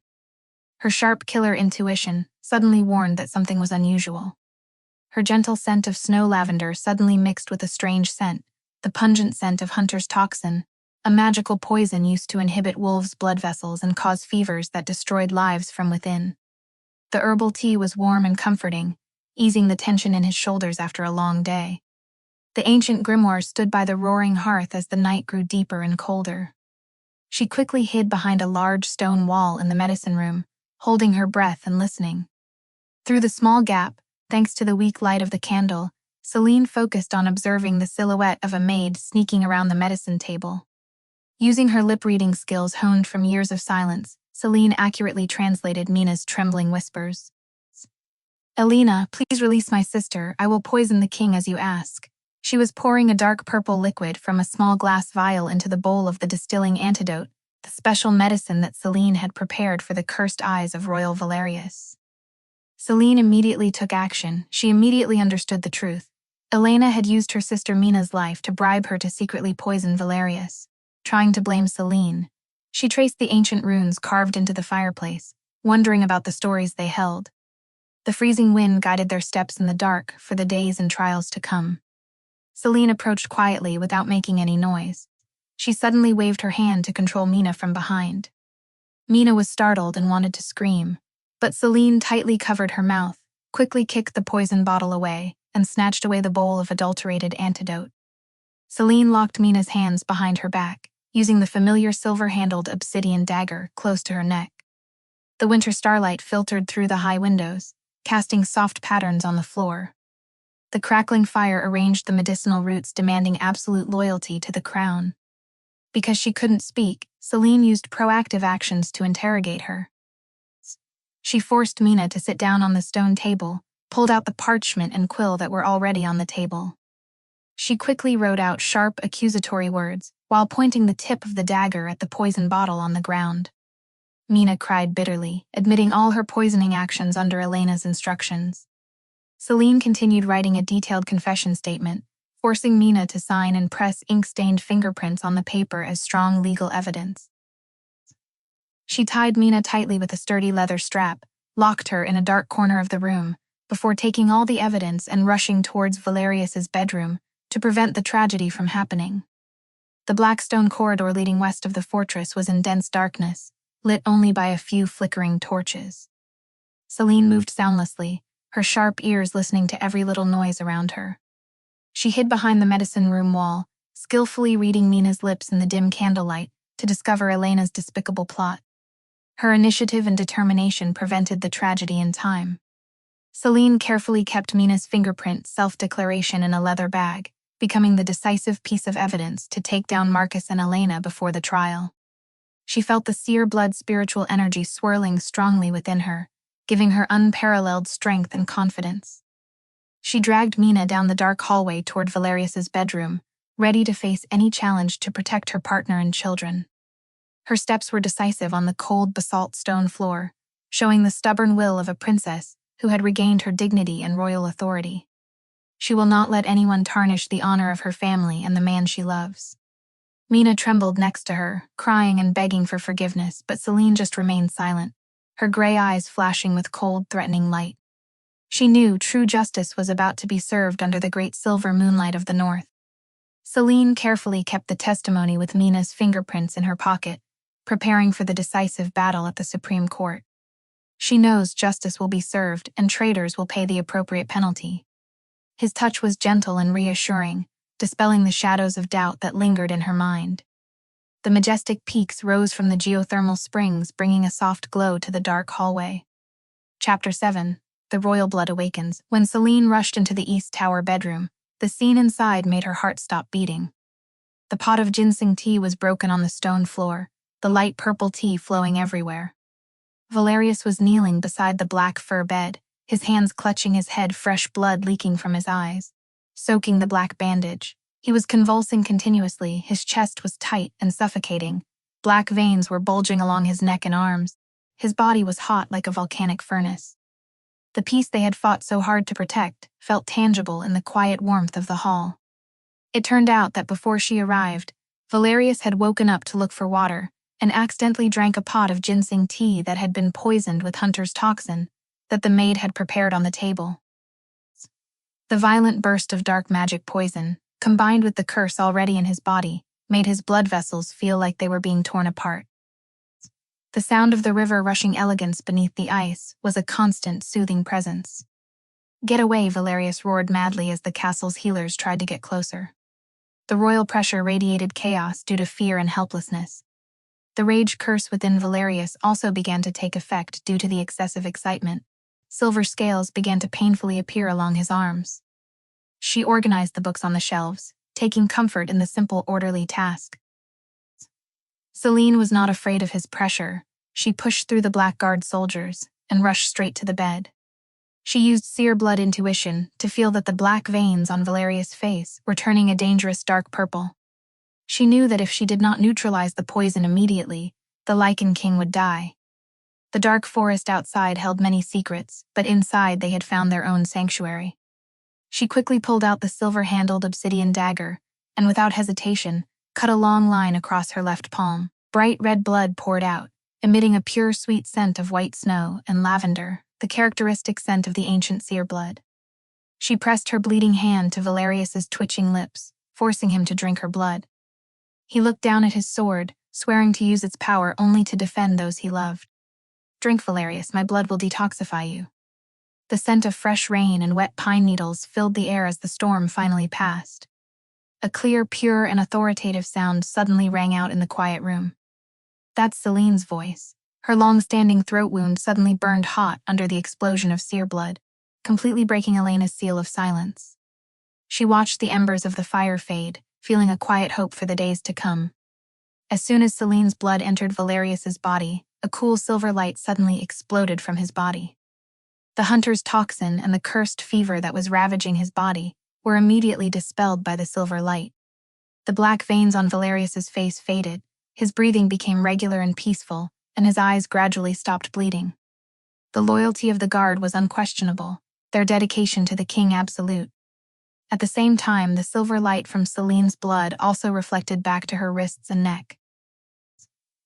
Her sharp killer intuition suddenly warned that something was unusual. Her gentle scent of snow lavender suddenly mixed with a strange scent, the pungent scent of hunter's toxin, a magical poison used to inhibit wolves' blood vessels and cause fevers that destroyed lives from within. The herbal tea was warm and comforting, easing the tension in his shoulders after a long day. The ancient grimoire stood by the roaring hearth as the night grew deeper and colder. She quickly hid behind a large stone wall in the medicine room, holding her breath and listening. Through the small gap, thanks to the weak light of the candle, Selene focused on observing the silhouette of a maid sneaking around the medicine table. Using her lip-reading skills honed from years of silence, Selene accurately translated Mina's trembling whispers. "Elena, please release my sister. I will poison the king as you ask." She was pouring a dark purple liquid from a small glass vial into the bowl of the distilling antidote, the special medicine that Selene had prepared for the cursed eyes of Royal Valerius. Selene immediately took action. She immediately understood the truth. Elena had used her sister Mina's life to bribe her to secretly poison Valerius. Trying to blame Selene, she traced the ancient runes carved into the fireplace, wondering about the stories they held. The freezing wind guided their steps in the dark for the days and trials to come. Selene approached quietly without making any noise. She suddenly waved her hand to control Mina from behind. Mina was startled and wanted to scream, but Selene tightly covered her mouth, quickly kicked the poison bottle away, and snatched away the bowl of adulterated antidote. Selene locked Mina's hands behind her back, using the familiar silver-handled obsidian dagger close to her neck. The winter starlight filtered through the high windows, casting soft patterns on the floor. The crackling fire arranged the medicinal roots demanding absolute loyalty to the crown. Because she couldn't speak, Selene used proactive actions to interrogate her. She forced Mina to sit down on the stone table, pulled out the parchment and quill that were already on the table. She quickly wrote out sharp, accusatory words, while pointing the tip of the dagger at the poison bottle on the ground. Mina cried bitterly, admitting all her poisoning actions under Elena's instructions. Selene continued writing a detailed confession statement, forcing Mina to sign and press ink-stained fingerprints on the paper as strong legal evidence. She tied Mina tightly with a sturdy leather strap, locked her in a dark corner of the room, before taking all the evidence and rushing towards Valerius's bedroom to prevent the tragedy from happening. The black stone corridor leading west of the fortress was in dense darkness, lit only by a few flickering torches. Selene moved soundlessly, her sharp ears listening to every little noise around her. She hid behind the medicine room wall, skillfully reading Mina's lips in the dim candlelight, to discover Elena's despicable plot. Her initiative and determination prevented the tragedy in time. Celine carefully kept Mina's fingerprint self-declaration in a leather bag, becoming the decisive piece of evidence to take down Marcus and Elena before the trial. She felt the seer blood spiritual energy swirling strongly within her, giving her unparalleled strength and confidence. She dragged Mina down the dark hallway toward Valerius's bedroom, ready to face any challenge to protect her partner and children. Her steps were decisive on the cold basalt stone floor, showing the stubborn will of a princess who had regained her dignity and royal authority. She will not let anyone tarnish the honor of her family and the man she loves. Mina trembled next to her, crying and begging for forgiveness, but Celine just remained silent, her gray eyes flashing with cold, threatening light. She knew true justice was about to be served under the great silver moonlight of the north. Celine carefully kept the testimony with Mina's fingerprints in her pocket, preparing for the decisive battle at the Supreme Court. She knows justice will be served and traitors will pay the appropriate penalty. His touch was gentle and reassuring, dispelling the shadows of doubt that lingered in her mind. The majestic peaks rose from the geothermal springs, bringing a soft glow to the dark hallway. Chapter 7. The Royal Blood Awakens. When Celine rushed into the East Tower bedroom, the scene inside made her heart stop beating. The pot of ginseng tea was broken on the stone floor, the light purple tea flowing everywhere. Valerius was kneeling beside the black fur bed, his hands clutching his head, fresh blood leaking from his eyes, soaking the black bandage. He was convulsing continuously, his chest was tight and suffocating. Black veins were bulging along his neck and arms. His body was hot like a volcanic furnace. The peace they had fought so hard to protect felt tangible in the quiet warmth of the hall. It turned out that before she arrived, Valerius had woken up to look for water and accidentally drank a pot of ginseng tea that had been poisoned with hunter's toxin that the maid had prepared on the table. The violent burst of dark magic poison, combined with the curse already in his body, made his blood vessels feel like they were being torn apart. The sound of the river rushing elegance beneath the ice was a constant, soothing presence. "Get away," Valerius roared madly as the castle's healers tried to get closer. The royal pressure radiated chaos due to fear and helplessness. The rage curse within Valerius also began to take effect due to the excessive excitement. Silver scales began to painfully appear along his arms. She organized the books on the shelves, taking comfort in the simple, orderly task. Celine was not afraid of his pressure. She pushed through the blackguard soldiers and rushed straight to the bed. She used seer blood intuition to feel that the black veins on Valerius' face were turning a dangerous dark purple. She knew that if she did not neutralize the poison immediately, the Lichen King would die. The dark forest outside held many secrets, but inside they had found their own sanctuary. She quickly pulled out the silver-handled obsidian dagger, and without hesitation, cut a long line across her left palm. Bright red blood poured out, emitting a pure sweet scent of white snow and lavender, the characteristic scent of the ancient seer blood. She pressed her bleeding hand to Valerius's twitching lips, forcing him to drink her blood. He looked down at his sword, swearing to use its power only to defend those he loved. "Drink, Valerius, my blood will detoxify you." The scent of fresh rain and wet pine needles filled the air as the storm finally passed. A clear, pure, and authoritative sound suddenly rang out in the quiet room. That's Celine's voice. Her long-standing throat wound suddenly burned hot under the explosion of seer blood, completely breaking Elena's seal of silence. She watched the embers of the fire fade, feeling a quiet hope for the days to come. As soon as Celine's blood entered Valerius's body, a cool silver light suddenly exploded from his body. The hunter's toxin and the cursed fever that was ravaging his body were immediately dispelled by the silver light. The black veins on Valerius's face faded, his breathing became regular and peaceful, and his eyes gradually stopped bleeding. The loyalty of the guard was unquestionable, their dedication to the king absolute. At the same time, the silver light from Celine's blood also reflected back to her wrists and neck.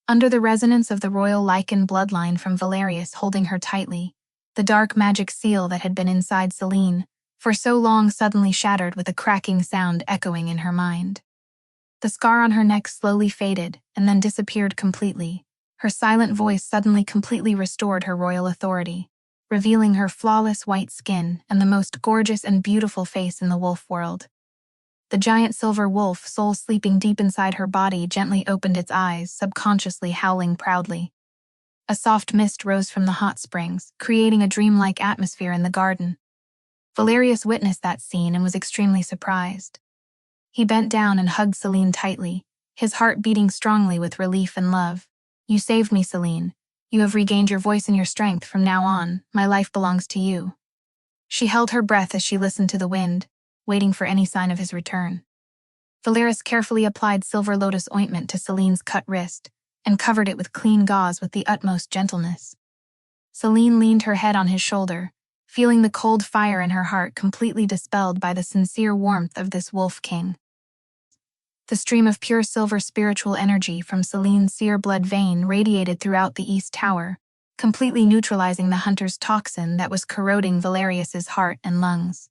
Under the resonance of the royal lichen bloodline from Valerius holding her tightly, the dark magic seal that had been inside Celine for so long suddenly shattered with a cracking sound echoing in her mind. The scar on her neck slowly faded and then disappeared completely. Her silent voice suddenly completely restored her royal authority, revealing her flawless white skin and the most gorgeous and beautiful face in the wolf world. The giant silver wolf, soul sleeping deep inside her body, gently opened its eyes, subconsciously howling proudly. A soft mist rose from the hot springs, creating a dreamlike atmosphere in the garden. Valerius witnessed that scene and was extremely surprised. He bent down and hugged Selene tightly, his heart beating strongly with relief and love. "You saved me, Selene. You have regained your voice and your strength. From now on, my life belongs to you." She held her breath as she listened to the wind, waiting for any sign of his return. Valerius carefully applied silver lotus ointment to Selene's cut wrist and covered it with clean gauze with the utmost gentleness. Selene leaned her head on his shoulder, feeling the cold fire in her heart completely dispelled by the sincere warmth of this wolf king. The stream of pure silver spiritual energy from Selene's seer blood vein radiated throughout the East Tower, completely neutralizing the hunter's toxin that was corroding Valerius's heart and lungs.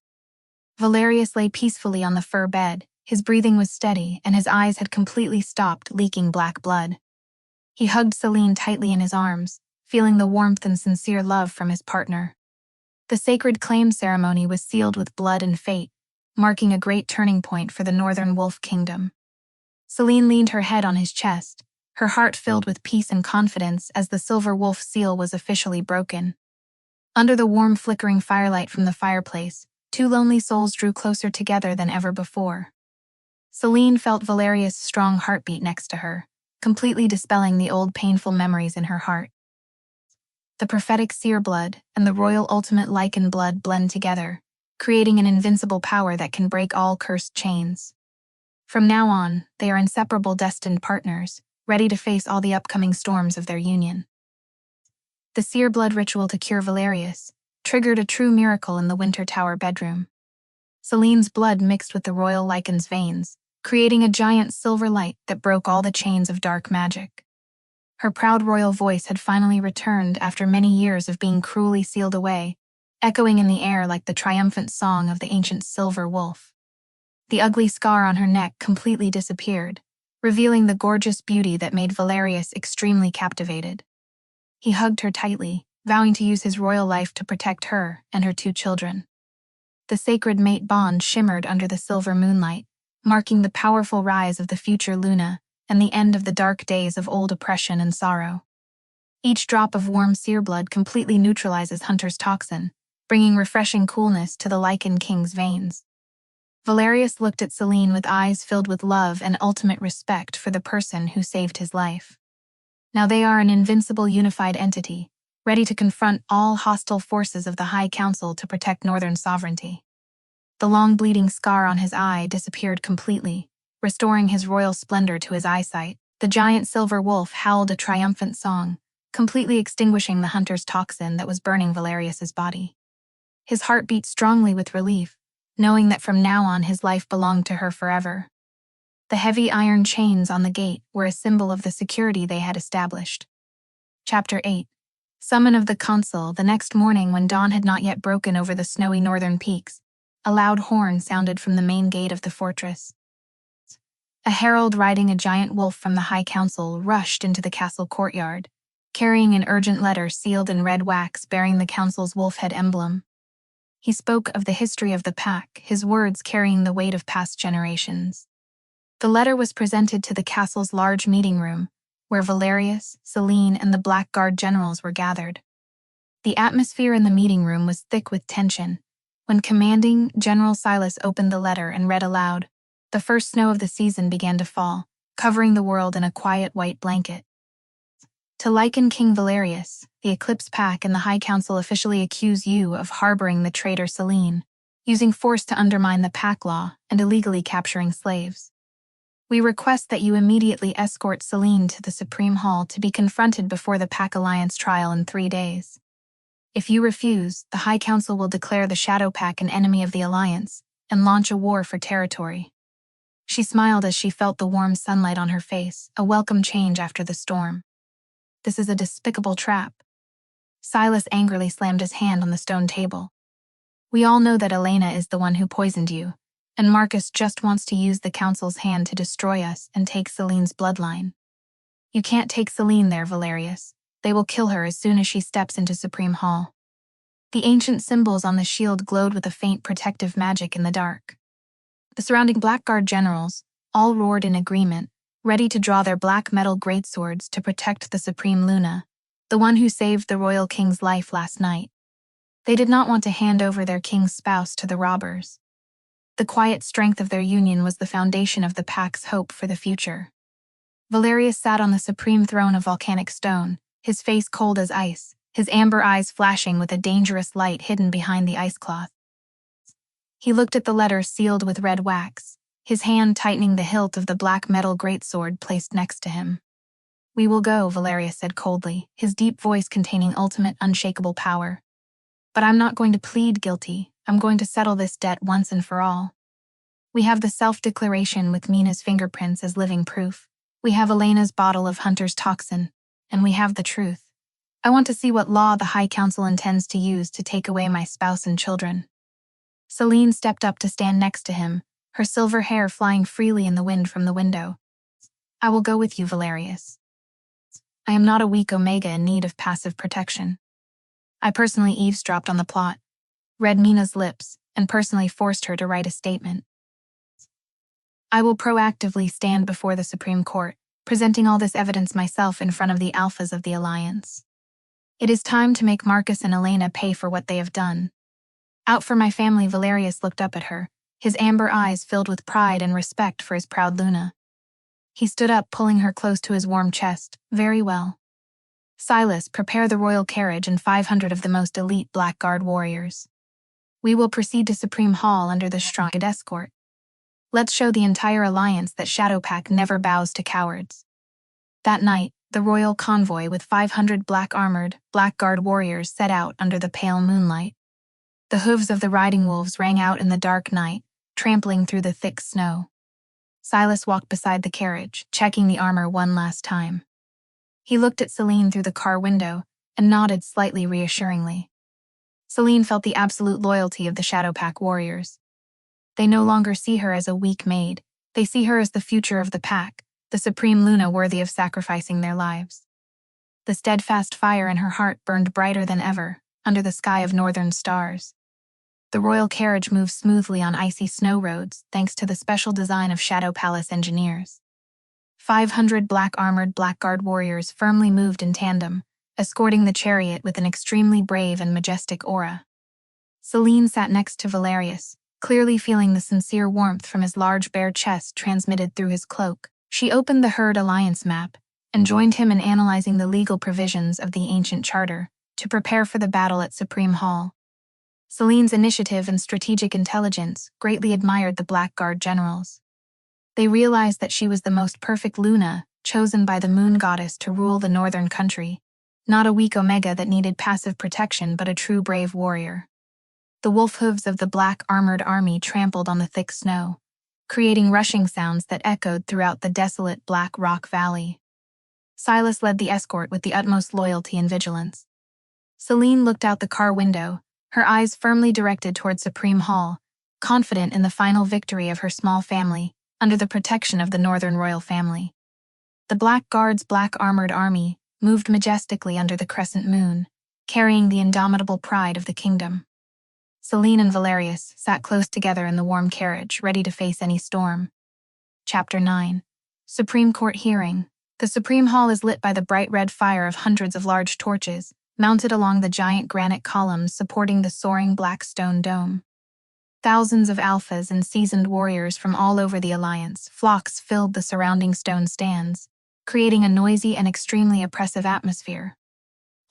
Valerius lay peacefully on the fur bed, his breathing was steady, and his eyes had completely stopped leaking black blood. He hugged Selene tightly in his arms, feeling the warmth and sincere love from his partner. The sacred claim ceremony was sealed with blood and fate, marking a great turning point for the Northern Wolf Kingdom. Selene leaned her head on his chest, her heart filled with peace and confidence as the silver wolf seal was officially broken. Under the warm flickering firelight from the fireplace, two lonely souls drew closer together than ever before. Selene felt Valerius' strong heartbeat next to her, completely dispelling the old painful memories in her heart. The prophetic seer blood and the royal ultimate lichen blood blend together, creating an invincible power that can break all cursed chains. From now on, they are inseparable destined partners, ready to face all the upcoming storms of their union. The seer blood ritual to cure Valerius triggered a true miracle in the Winter Tower bedroom. Selene's blood mixed with the royal lichen's veins, creating a giant silver light that broke all the chains of dark magic. Her proud royal voice had finally returned after many years of being cruelly sealed away, echoing in the air like the triumphant song of the ancient silver wolf. The ugly scar on her neck completely disappeared, revealing the gorgeous beauty that made Valerius extremely captivated. He hugged her tightly, vowing to use his royal life to protect her and her two children. The sacred mate bond shimmered under the silver moonlight, marking the powerful rise of the future Luna and the end of the dark days of old oppression and sorrow. Each drop of warm seer blood completely neutralizes Hunter's toxin, bringing refreshing coolness to the Lichen King's veins. Valerius looked at Selene with eyes filled with love and ultimate respect for the person who saved his life. Now they are an invincible unified entity, ready to confront all hostile forces of the High Council to protect Northern sovereignty. The long bleeding scar on his eye disappeared completely, restoring his royal splendor to his eyesight. The giant silver wolf howled a triumphant song, completely extinguishing the hunter's toxin that was burning Valerius's body. His heart beat strongly with relief, knowing that from now on his life belonged to her forever. The heavy iron chains on the gate were a symbol of the security they had established. Chapter 8. Summon of the Consul. The next morning, when dawn had not yet broken over the snowy northern peaks, a loud horn sounded from the main gate of the fortress. A herald riding a giant wolf from the High Council rushed into the castle courtyard, carrying an urgent letter sealed in red wax bearing the council's wolf head emblem. He spoke of the history of the pack, his words carrying the weight of past generations. The letter was presented to the castle's large meeting room, where Valerius, Selene, and the Black Guard generals were gathered. The atmosphere in the meeting room was thick with tension. When Commanding General Silas opened the letter and read aloud, the first snow of the season began to fall, covering the world in a quiet white blanket. To Lichen King Valerius, the Eclipse Pack and the High Council officially accuse you of harboring the traitor Selene, using force to undermine the pack law, and illegally capturing slaves. We request that you immediately escort Selene to the Supreme Hall to be confronted before the Pack Alliance trial in 3 days. If you refuse, the High Council will declare the Shadow Pack an enemy of the Alliance and launch a war for territory. She smiled as she felt the warm sunlight on her face, a welcome change after the storm. This is a despicable trap. Silas angrily slammed his hand on the stone table. We all know that Elena is the one who poisoned you, and Marcus just wants to use the Council's hand to destroy us and take Selene's bloodline. You can't take Selene there, Valerius. They will kill her as soon as she steps into Supreme Hall. The ancient symbols on the shield glowed with a faint protective magic in the dark. The surrounding Blackguard generals all roared in agreement, ready to draw their black metal greatswords to protect the Supreme Luna, the one who saved the royal king's life last night. They did not want to hand over their king's spouse to the robbers. The quiet strength of their union was the foundation of the pack's hope for the future. Valerius sat on the supreme throne of volcanic stone, his face cold as ice, his amber eyes flashing with a dangerous light hidden behind the ice cloth. He looked at the letter sealed with red wax, his hand tightening the hilt of the black metal greatsword placed next to him. "We will go," Valerius said coldly, his deep voice containing ultimate unshakable power. "But I'm not going to plead guilty. I'm going to settle this debt once and for all. We have the self-declaration with Mina's fingerprints as living proof. We have Elena's bottle of Hunter's toxin, and we have the truth. I want to see what law the High Council intends to use to take away my spouse and children." Selene stepped up to stand next to him, her silver hair flying freely in the wind from the window. "I will go with you, Valerius. I am not a weak Omega in need of passive protection. I personally eavesdropped on the plot, read Mina's lips, and personally forced her to write a statement. I will proactively stand before the Supreme Court, presenting all this evidence myself in front of the alphas of the Alliance. It is time to make Marcus and Elena pay for what they have done. Out for my family." Valerius looked up at her, his amber eyes filled with pride and respect for his proud Luna. He stood up, pulling her close to his warm chest. "Very well. Silas, prepare the royal carriage and 500 of the most elite Blackguard warriors. We will proceed to Supreme Hall under the strongest escort. Let's show the entire Alliance that Shadowpact never bows to cowards." That night, the royal convoy with 500 black-armored, Blackguard warriors set out under the pale moonlight. The hooves of the riding wolves rang out in the dark night, trampling through the thick snow. Silas walked beside the carriage, checking the armor one last time. He looked at Selene through the car window and nodded slightly reassuringly. Selene felt the absolute loyalty of the Shadowpact warriors. They no longer see her as a weak maid. They see her as the future of the pack, the Supreme Luna worthy of sacrificing their lives. The steadfast fire in her heart burned brighter than ever, under the sky of northern stars. The royal carriage moved smoothly on icy snow roads thanks to the special design of Shadow Palace engineers. 500 black-armored Blackguard warriors firmly moved in tandem, escorting the chariot with an extremely brave and majestic aura. Selene sat next to Valerius, clearly feeling the sincere warmth from his large bare chest transmitted through his cloak. She opened the Herd Alliance map and joined him in analyzing the legal provisions of the ancient charter to prepare for the battle at Supreme Hall. Selene's initiative and strategic intelligence greatly admired the Blackguard generals. They realized that she was the most perfect Luna, chosen by the moon goddess to rule the northern country, not a weak Omega that needed passive protection but a true brave warrior. The wolf hooves of the black-armored army trampled on the thick snow, creating rushing sounds that echoed throughout the desolate Black Rock Valley. Silas led the escort with the utmost loyalty and vigilance. Selene looked out the car window, her eyes firmly directed toward Supreme Hall, confident in the final victory of her small family, under the protection of the Northern Royal Family. The Blackguard's black-armored army moved majestically under the crescent moon, carrying the indomitable pride of the kingdom. Selene and Valerius sat close together in the warm carriage, ready to face any storm. Chapter 9. Supreme Court Hearing. The Supreme Hall is lit by the bright red fire of hundreds of large torches, mounted along the giant granite columns supporting the soaring black stone dome. Thousands of alphas and seasoned warriors from all over the Alliance flocks filled the surrounding stone stands, creating a noisy and extremely oppressive atmosphere.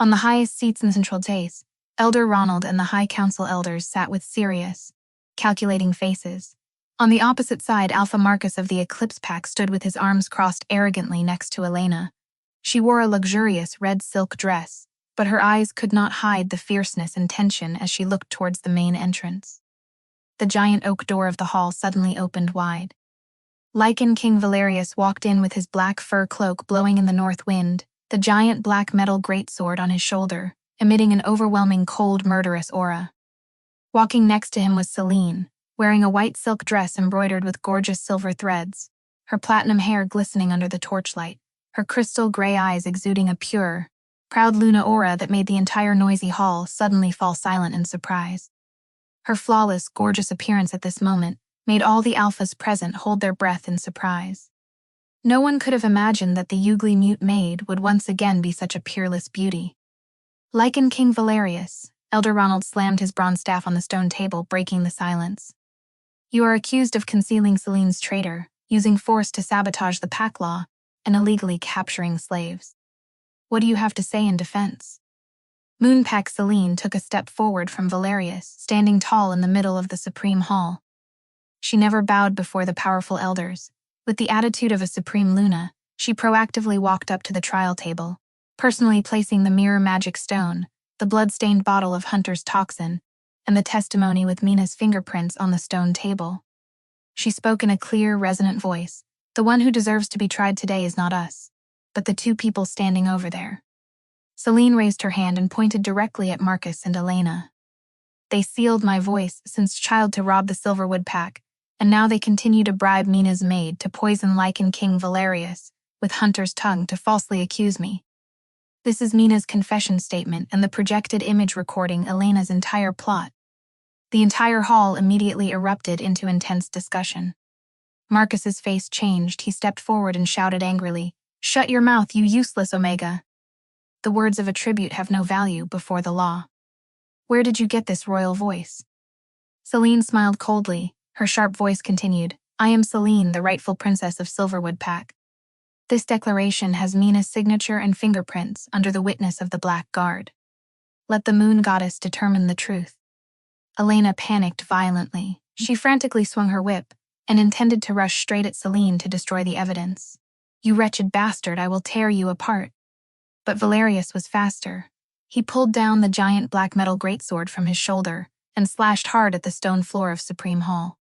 On the highest seats in the central dais, Elder Ronald and the High Council elders sat with serious, calculating faces. On the opposite side, Alpha Marcus of the Eclipse Pack stood with his arms crossed arrogantly next to Elena. She wore a luxurious red silk dress, but her eyes could not hide the fierceness and tension as she looked towards the main entrance. The giant oak door of the hall suddenly opened wide. Lycan King Valerius walked in with his black fur cloak blowing in the north wind, the giant black metal greatsword on his shoulder, emitting an overwhelming cold, murderous aura. Walking next to him was Selene, wearing a white silk dress embroidered with gorgeous silver threads, her platinum hair glistening under the torchlight, her crystal gray eyes exuding a pure, proud Luna aura that made the entire noisy hall suddenly fall silent in surprise. Her flawless, gorgeous appearance at this moment made all the alphas present hold their breath in surprise. No one could have imagined that the Ugly mute maid would once again be such a peerless beauty. Lycan King Valerius, Elder Ronald slammed his bronze staff on the stone table, breaking the silence. You are accused of concealing Celine's traitor, using force to sabotage the pack law, and illegally capturing slaves. What do you have to say in defense? Moonpack Celine took a step forward from Valerius, standing tall in the middle of the Supreme Hall. She never bowed before the powerful elders. With the attitude of a Supreme Luna, she proactively walked up to the trial table, personally placing the mirror magic stone, the blood-stained bottle of Hunter's toxin, and the testimony with Mina's fingerprints on the stone table. She spoke in a clear, resonant voice. The one who deserves to be tried today is not us, but the two people standing over there. Celine raised her hand and pointed directly at Marcus and Elena. They sealed my voice since child to rob the Silverwood pack, and now they continue to bribe Mina's maid to poison Lycan King Valerius with Hunter's tongue to falsely accuse me. This is Mina's confession statement and the projected image recording Elena's entire plot. The entire hall immediately erupted into intense discussion. Marcus's face changed. He stepped forward and shouted angrily, "Shut your mouth, you useless Omega! The words of a tribute have no value before the law. Where did you get this royal voice?" Celine smiled coldly. Her sharp voice continued, "I am Celine, the rightful princess of Silverwood Pack. This declaration has Mina's signature and fingerprints under the witness of the Black Guard. Let the moon goddess determine the truth." Elena panicked violently. She frantically swung her whip and intended to rush straight at Celine to destroy the evidence. "You wretched bastard, I will tear you apart." But Valerius was faster. He pulled down the giant black metal greatsword from his shoulder and slashed hard at the stone floor of Supreme Hall.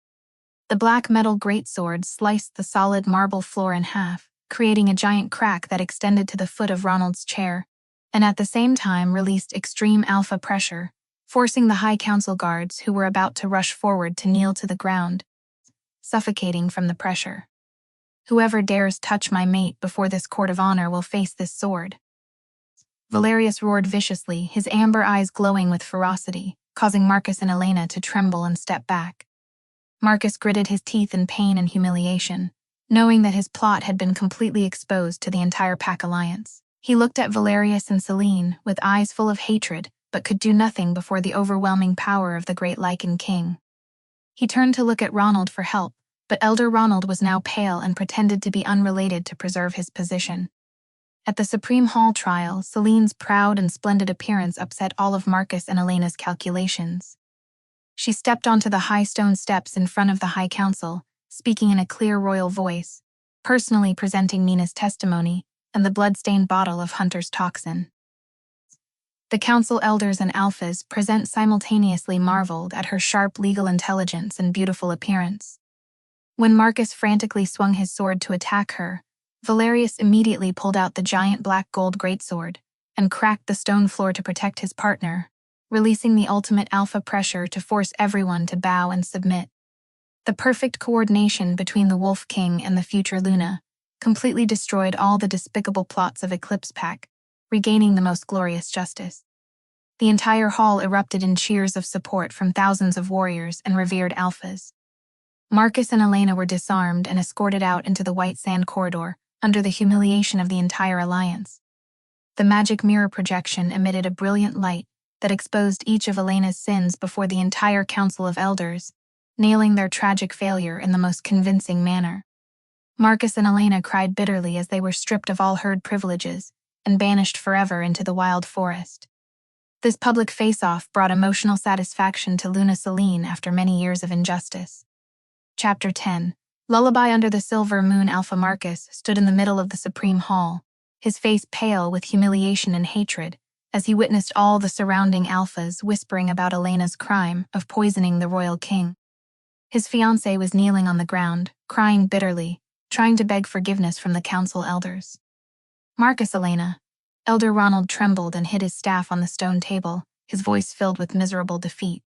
The black metal greatsword sliced the solid marble floor in half, creating a giant crack that extended to the foot of Ronald's chair, and at the same time released extreme alpha pressure, forcing the High Council guards who were about to rush forward to kneel to the ground, suffocating from the pressure. "Whoever dares touch my mate before this court of honor will face this sword." Valerius roared viciously, his amber eyes glowing with ferocity, causing Marcus and Elena to tremble and step back. Marcus gritted his teeth in pain and humiliation, knowing that his plot had been completely exposed to the entire Pack Alliance. He looked at Valerius and Celine with eyes full of hatred, but could do nothing before the overwhelming power of the great Lycan King. He turned to look at Ronald for help, but Elder Ronald was now pale and pretended to be unrelated to preserve his position. At the Supreme Hall trial, Celine's proud and splendid appearance upset all of Marcus and Elena's calculations. She stepped onto the high stone steps in front of the High Council, speaking in a clear royal voice, personally presenting Mina's testimony and the blood-stained bottle of Hunter's toxin. The council elders and alphas present simultaneously marveled at her sharp legal intelligence and beautiful appearance. When Marcus frantically swung his sword to attack her, Valerius immediately pulled out the giant black gold greatsword and cracked the stone floor to protect his partner, releasing the ultimate alpha pressure to force everyone to bow and submit. The perfect coordination between the Wolf King and the future Luna completely destroyed all the despicable plots of Eclipse Pack, regaining the most glorious justice. The entire hall erupted in cheers of support from thousands of warriors and revered alphas. Marcus and Elena were disarmed and escorted out into the white sand corridor, under the humiliation of the entire alliance. The magic mirror projection emitted a brilliant light that exposed each of Elena's sins before the entire Council of Elders, nailing their tragic failure in the most convincing manner. Marcus and Elena cried bitterly as they were stripped of all herd privileges and banished forever into the wild forest. This public face-off brought emotional satisfaction to Luna Celine after many years of injustice. Chapter 10. Lullaby under the silver moon. Alpha Marcus stood in the middle of the Supreme Hall, his face pale with humiliation and hatred, as he witnessed all the surrounding alphas whispering about Elena's crime of poisoning the royal king. His fiancée was kneeling on the ground, crying bitterly, trying to beg forgiveness from the council elders. "Marcus, Elena." Elder Ronald trembled and hit his staff on the stone table, his voice filled with miserable defeat.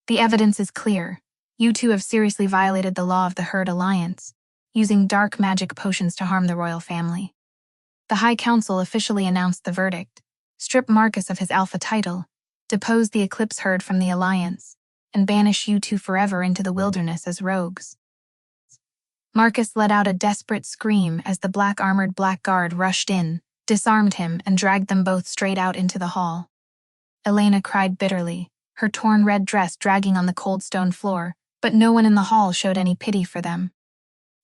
"The evidence is clear. You two have seriously violated the law of the Herd Alliance, using dark magic potions to harm the royal family. The High Council officially announced the verdict: strip Marcus of his alpha title, depose the Eclipse Herd from the Alliance, and banish you two forever into the wilderness as rogues." Marcus let out a desperate scream as the black-armored blackguard rushed in, disarmed him, and dragged them both straight out into the hall. Elena cried bitterly, her torn red dress dragging on the cold stone floor, but no one in the hall showed any pity for them.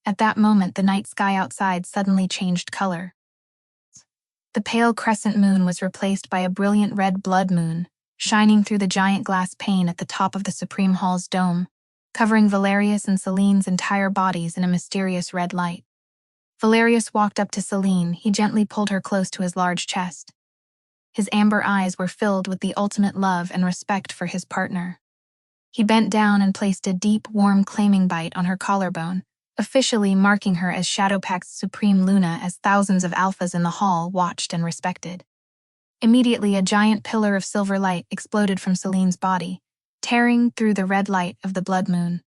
At that moment, the night sky outside suddenly changed color. The pale crescent moon was replaced by a brilliant red blood moon, shining through the giant glass pane at the top of the Supreme Hall's dome, covering Valerius and Celine's entire bodies in a mysterious red light. Valerius walked up to Celine. He gently pulled her close to his large chest. His amber eyes were filled with the ultimate love and respect for his partner. He bent down and placed a deep, warm claiming bite on her collarbone, officially marking her as Shadowpakt's supreme Luna, as thousands of alphas in the hall watched and respected. Immediately, a giant pillar of silver light exploded from Celine's body, tearing through the red light of the blood moon.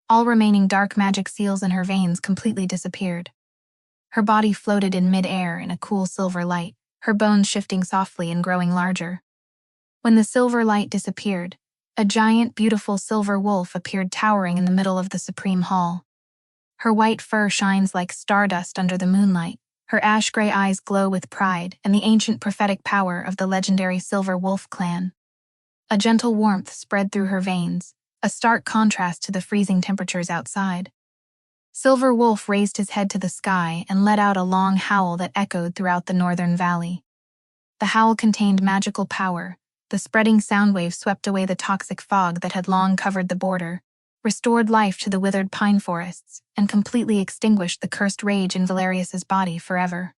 All remaining dark magic seals in her veins completely disappeared. Her body floated in mid-air in a cool silver light, her bones shifting softly and growing larger. When the silver light disappeared, a giant, beautiful silver wolf appeared towering in the middle of the Supreme Hall. Her white fur shines like stardust under the moonlight, her ash-gray eyes glow with pride and the ancient prophetic power of the legendary Silver Wolf clan. A gentle warmth spread through her veins, a stark contrast to the freezing temperatures outside. Silver Wolf raised his head to the sky and let out a long howl that echoed throughout the northern valley. The howl contained magical power. The spreading sound waves swept away the toxic fog that had long covered the border, restored life to the withered pine forests, and completely extinguished the cursed rage in Valerius's body forever.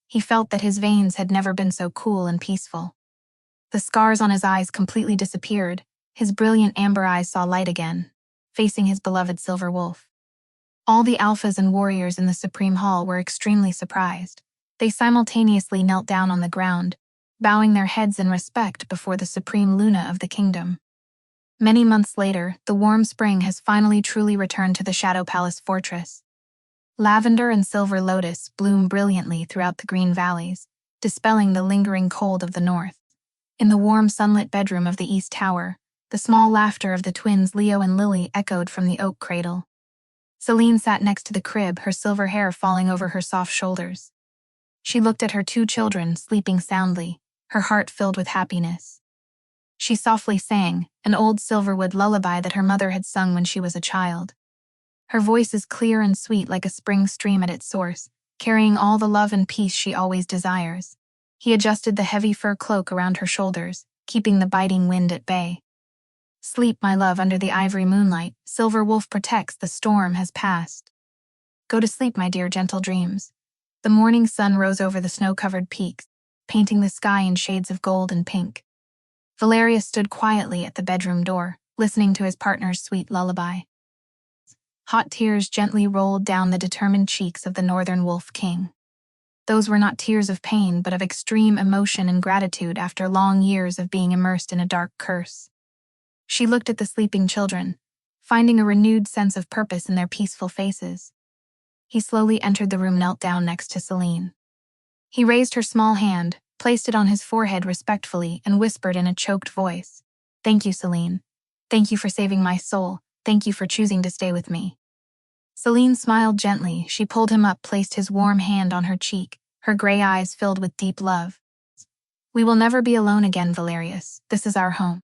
He felt that his veins had never been so cool and peaceful. The scars on his eyes completely disappeared. His brilliant amber eyes saw light again, facing his beloved Silver Wolf. All the alphas and warriors in the Supreme Hall were extremely surprised. They simultaneously knelt down on the ground, bowing their heads in respect before the Supreme Luna of the kingdom. Many months later, the warm spring has finally truly returned to the Shadow Palace fortress. Lavender and silver lotus bloom brilliantly throughout the green valleys, dispelling the lingering cold of the north. In the warm sunlit bedroom of the East Tower, the small laughter of the twins Leo and Lily echoed from the oak cradle. Celine sat next to the crib, her silver hair falling over her soft shoulders. She looked at her two children sleeping soundly, her heart filled with happiness. She softly sang, an old silverwood lullaby that her mother had sung when she was a child. Her voice is clear and sweet like a spring stream at its source, carrying all the love and peace she always desires. He adjusted the heavy fur cloak around her shoulders, keeping the biting wind at bay. "Sleep, my love, under the ivory moonlight. Silver Wolf protects, the storm has passed. Go to sleep, my dear, gentle dreams." The morning sun rose over the snow-covered peaks, painting the sky in shades of gold and pink. Valerius stood quietly at the bedroom door, listening to his partner's sweet lullaby. Hot tears gently rolled down the determined cheeks of the Northern Wolf King. Those were not tears of pain, but of extreme emotion and gratitude after long years of being immersed in a dark curse. She looked at the sleeping children, finding a renewed sense of purpose in their peaceful faces. He slowly entered the room, knelt down next to Celine. He raised her small hand, placed it on his forehead respectfully, and whispered in a choked voice, "Thank you, Celine. Thank you for saving my soul. Thank you for choosing to stay with me." Celine smiled gently. She pulled him up, placed his warm hand on her cheek, her gray eyes filled with deep love. "We will never be alone again, Valerius. This is our home."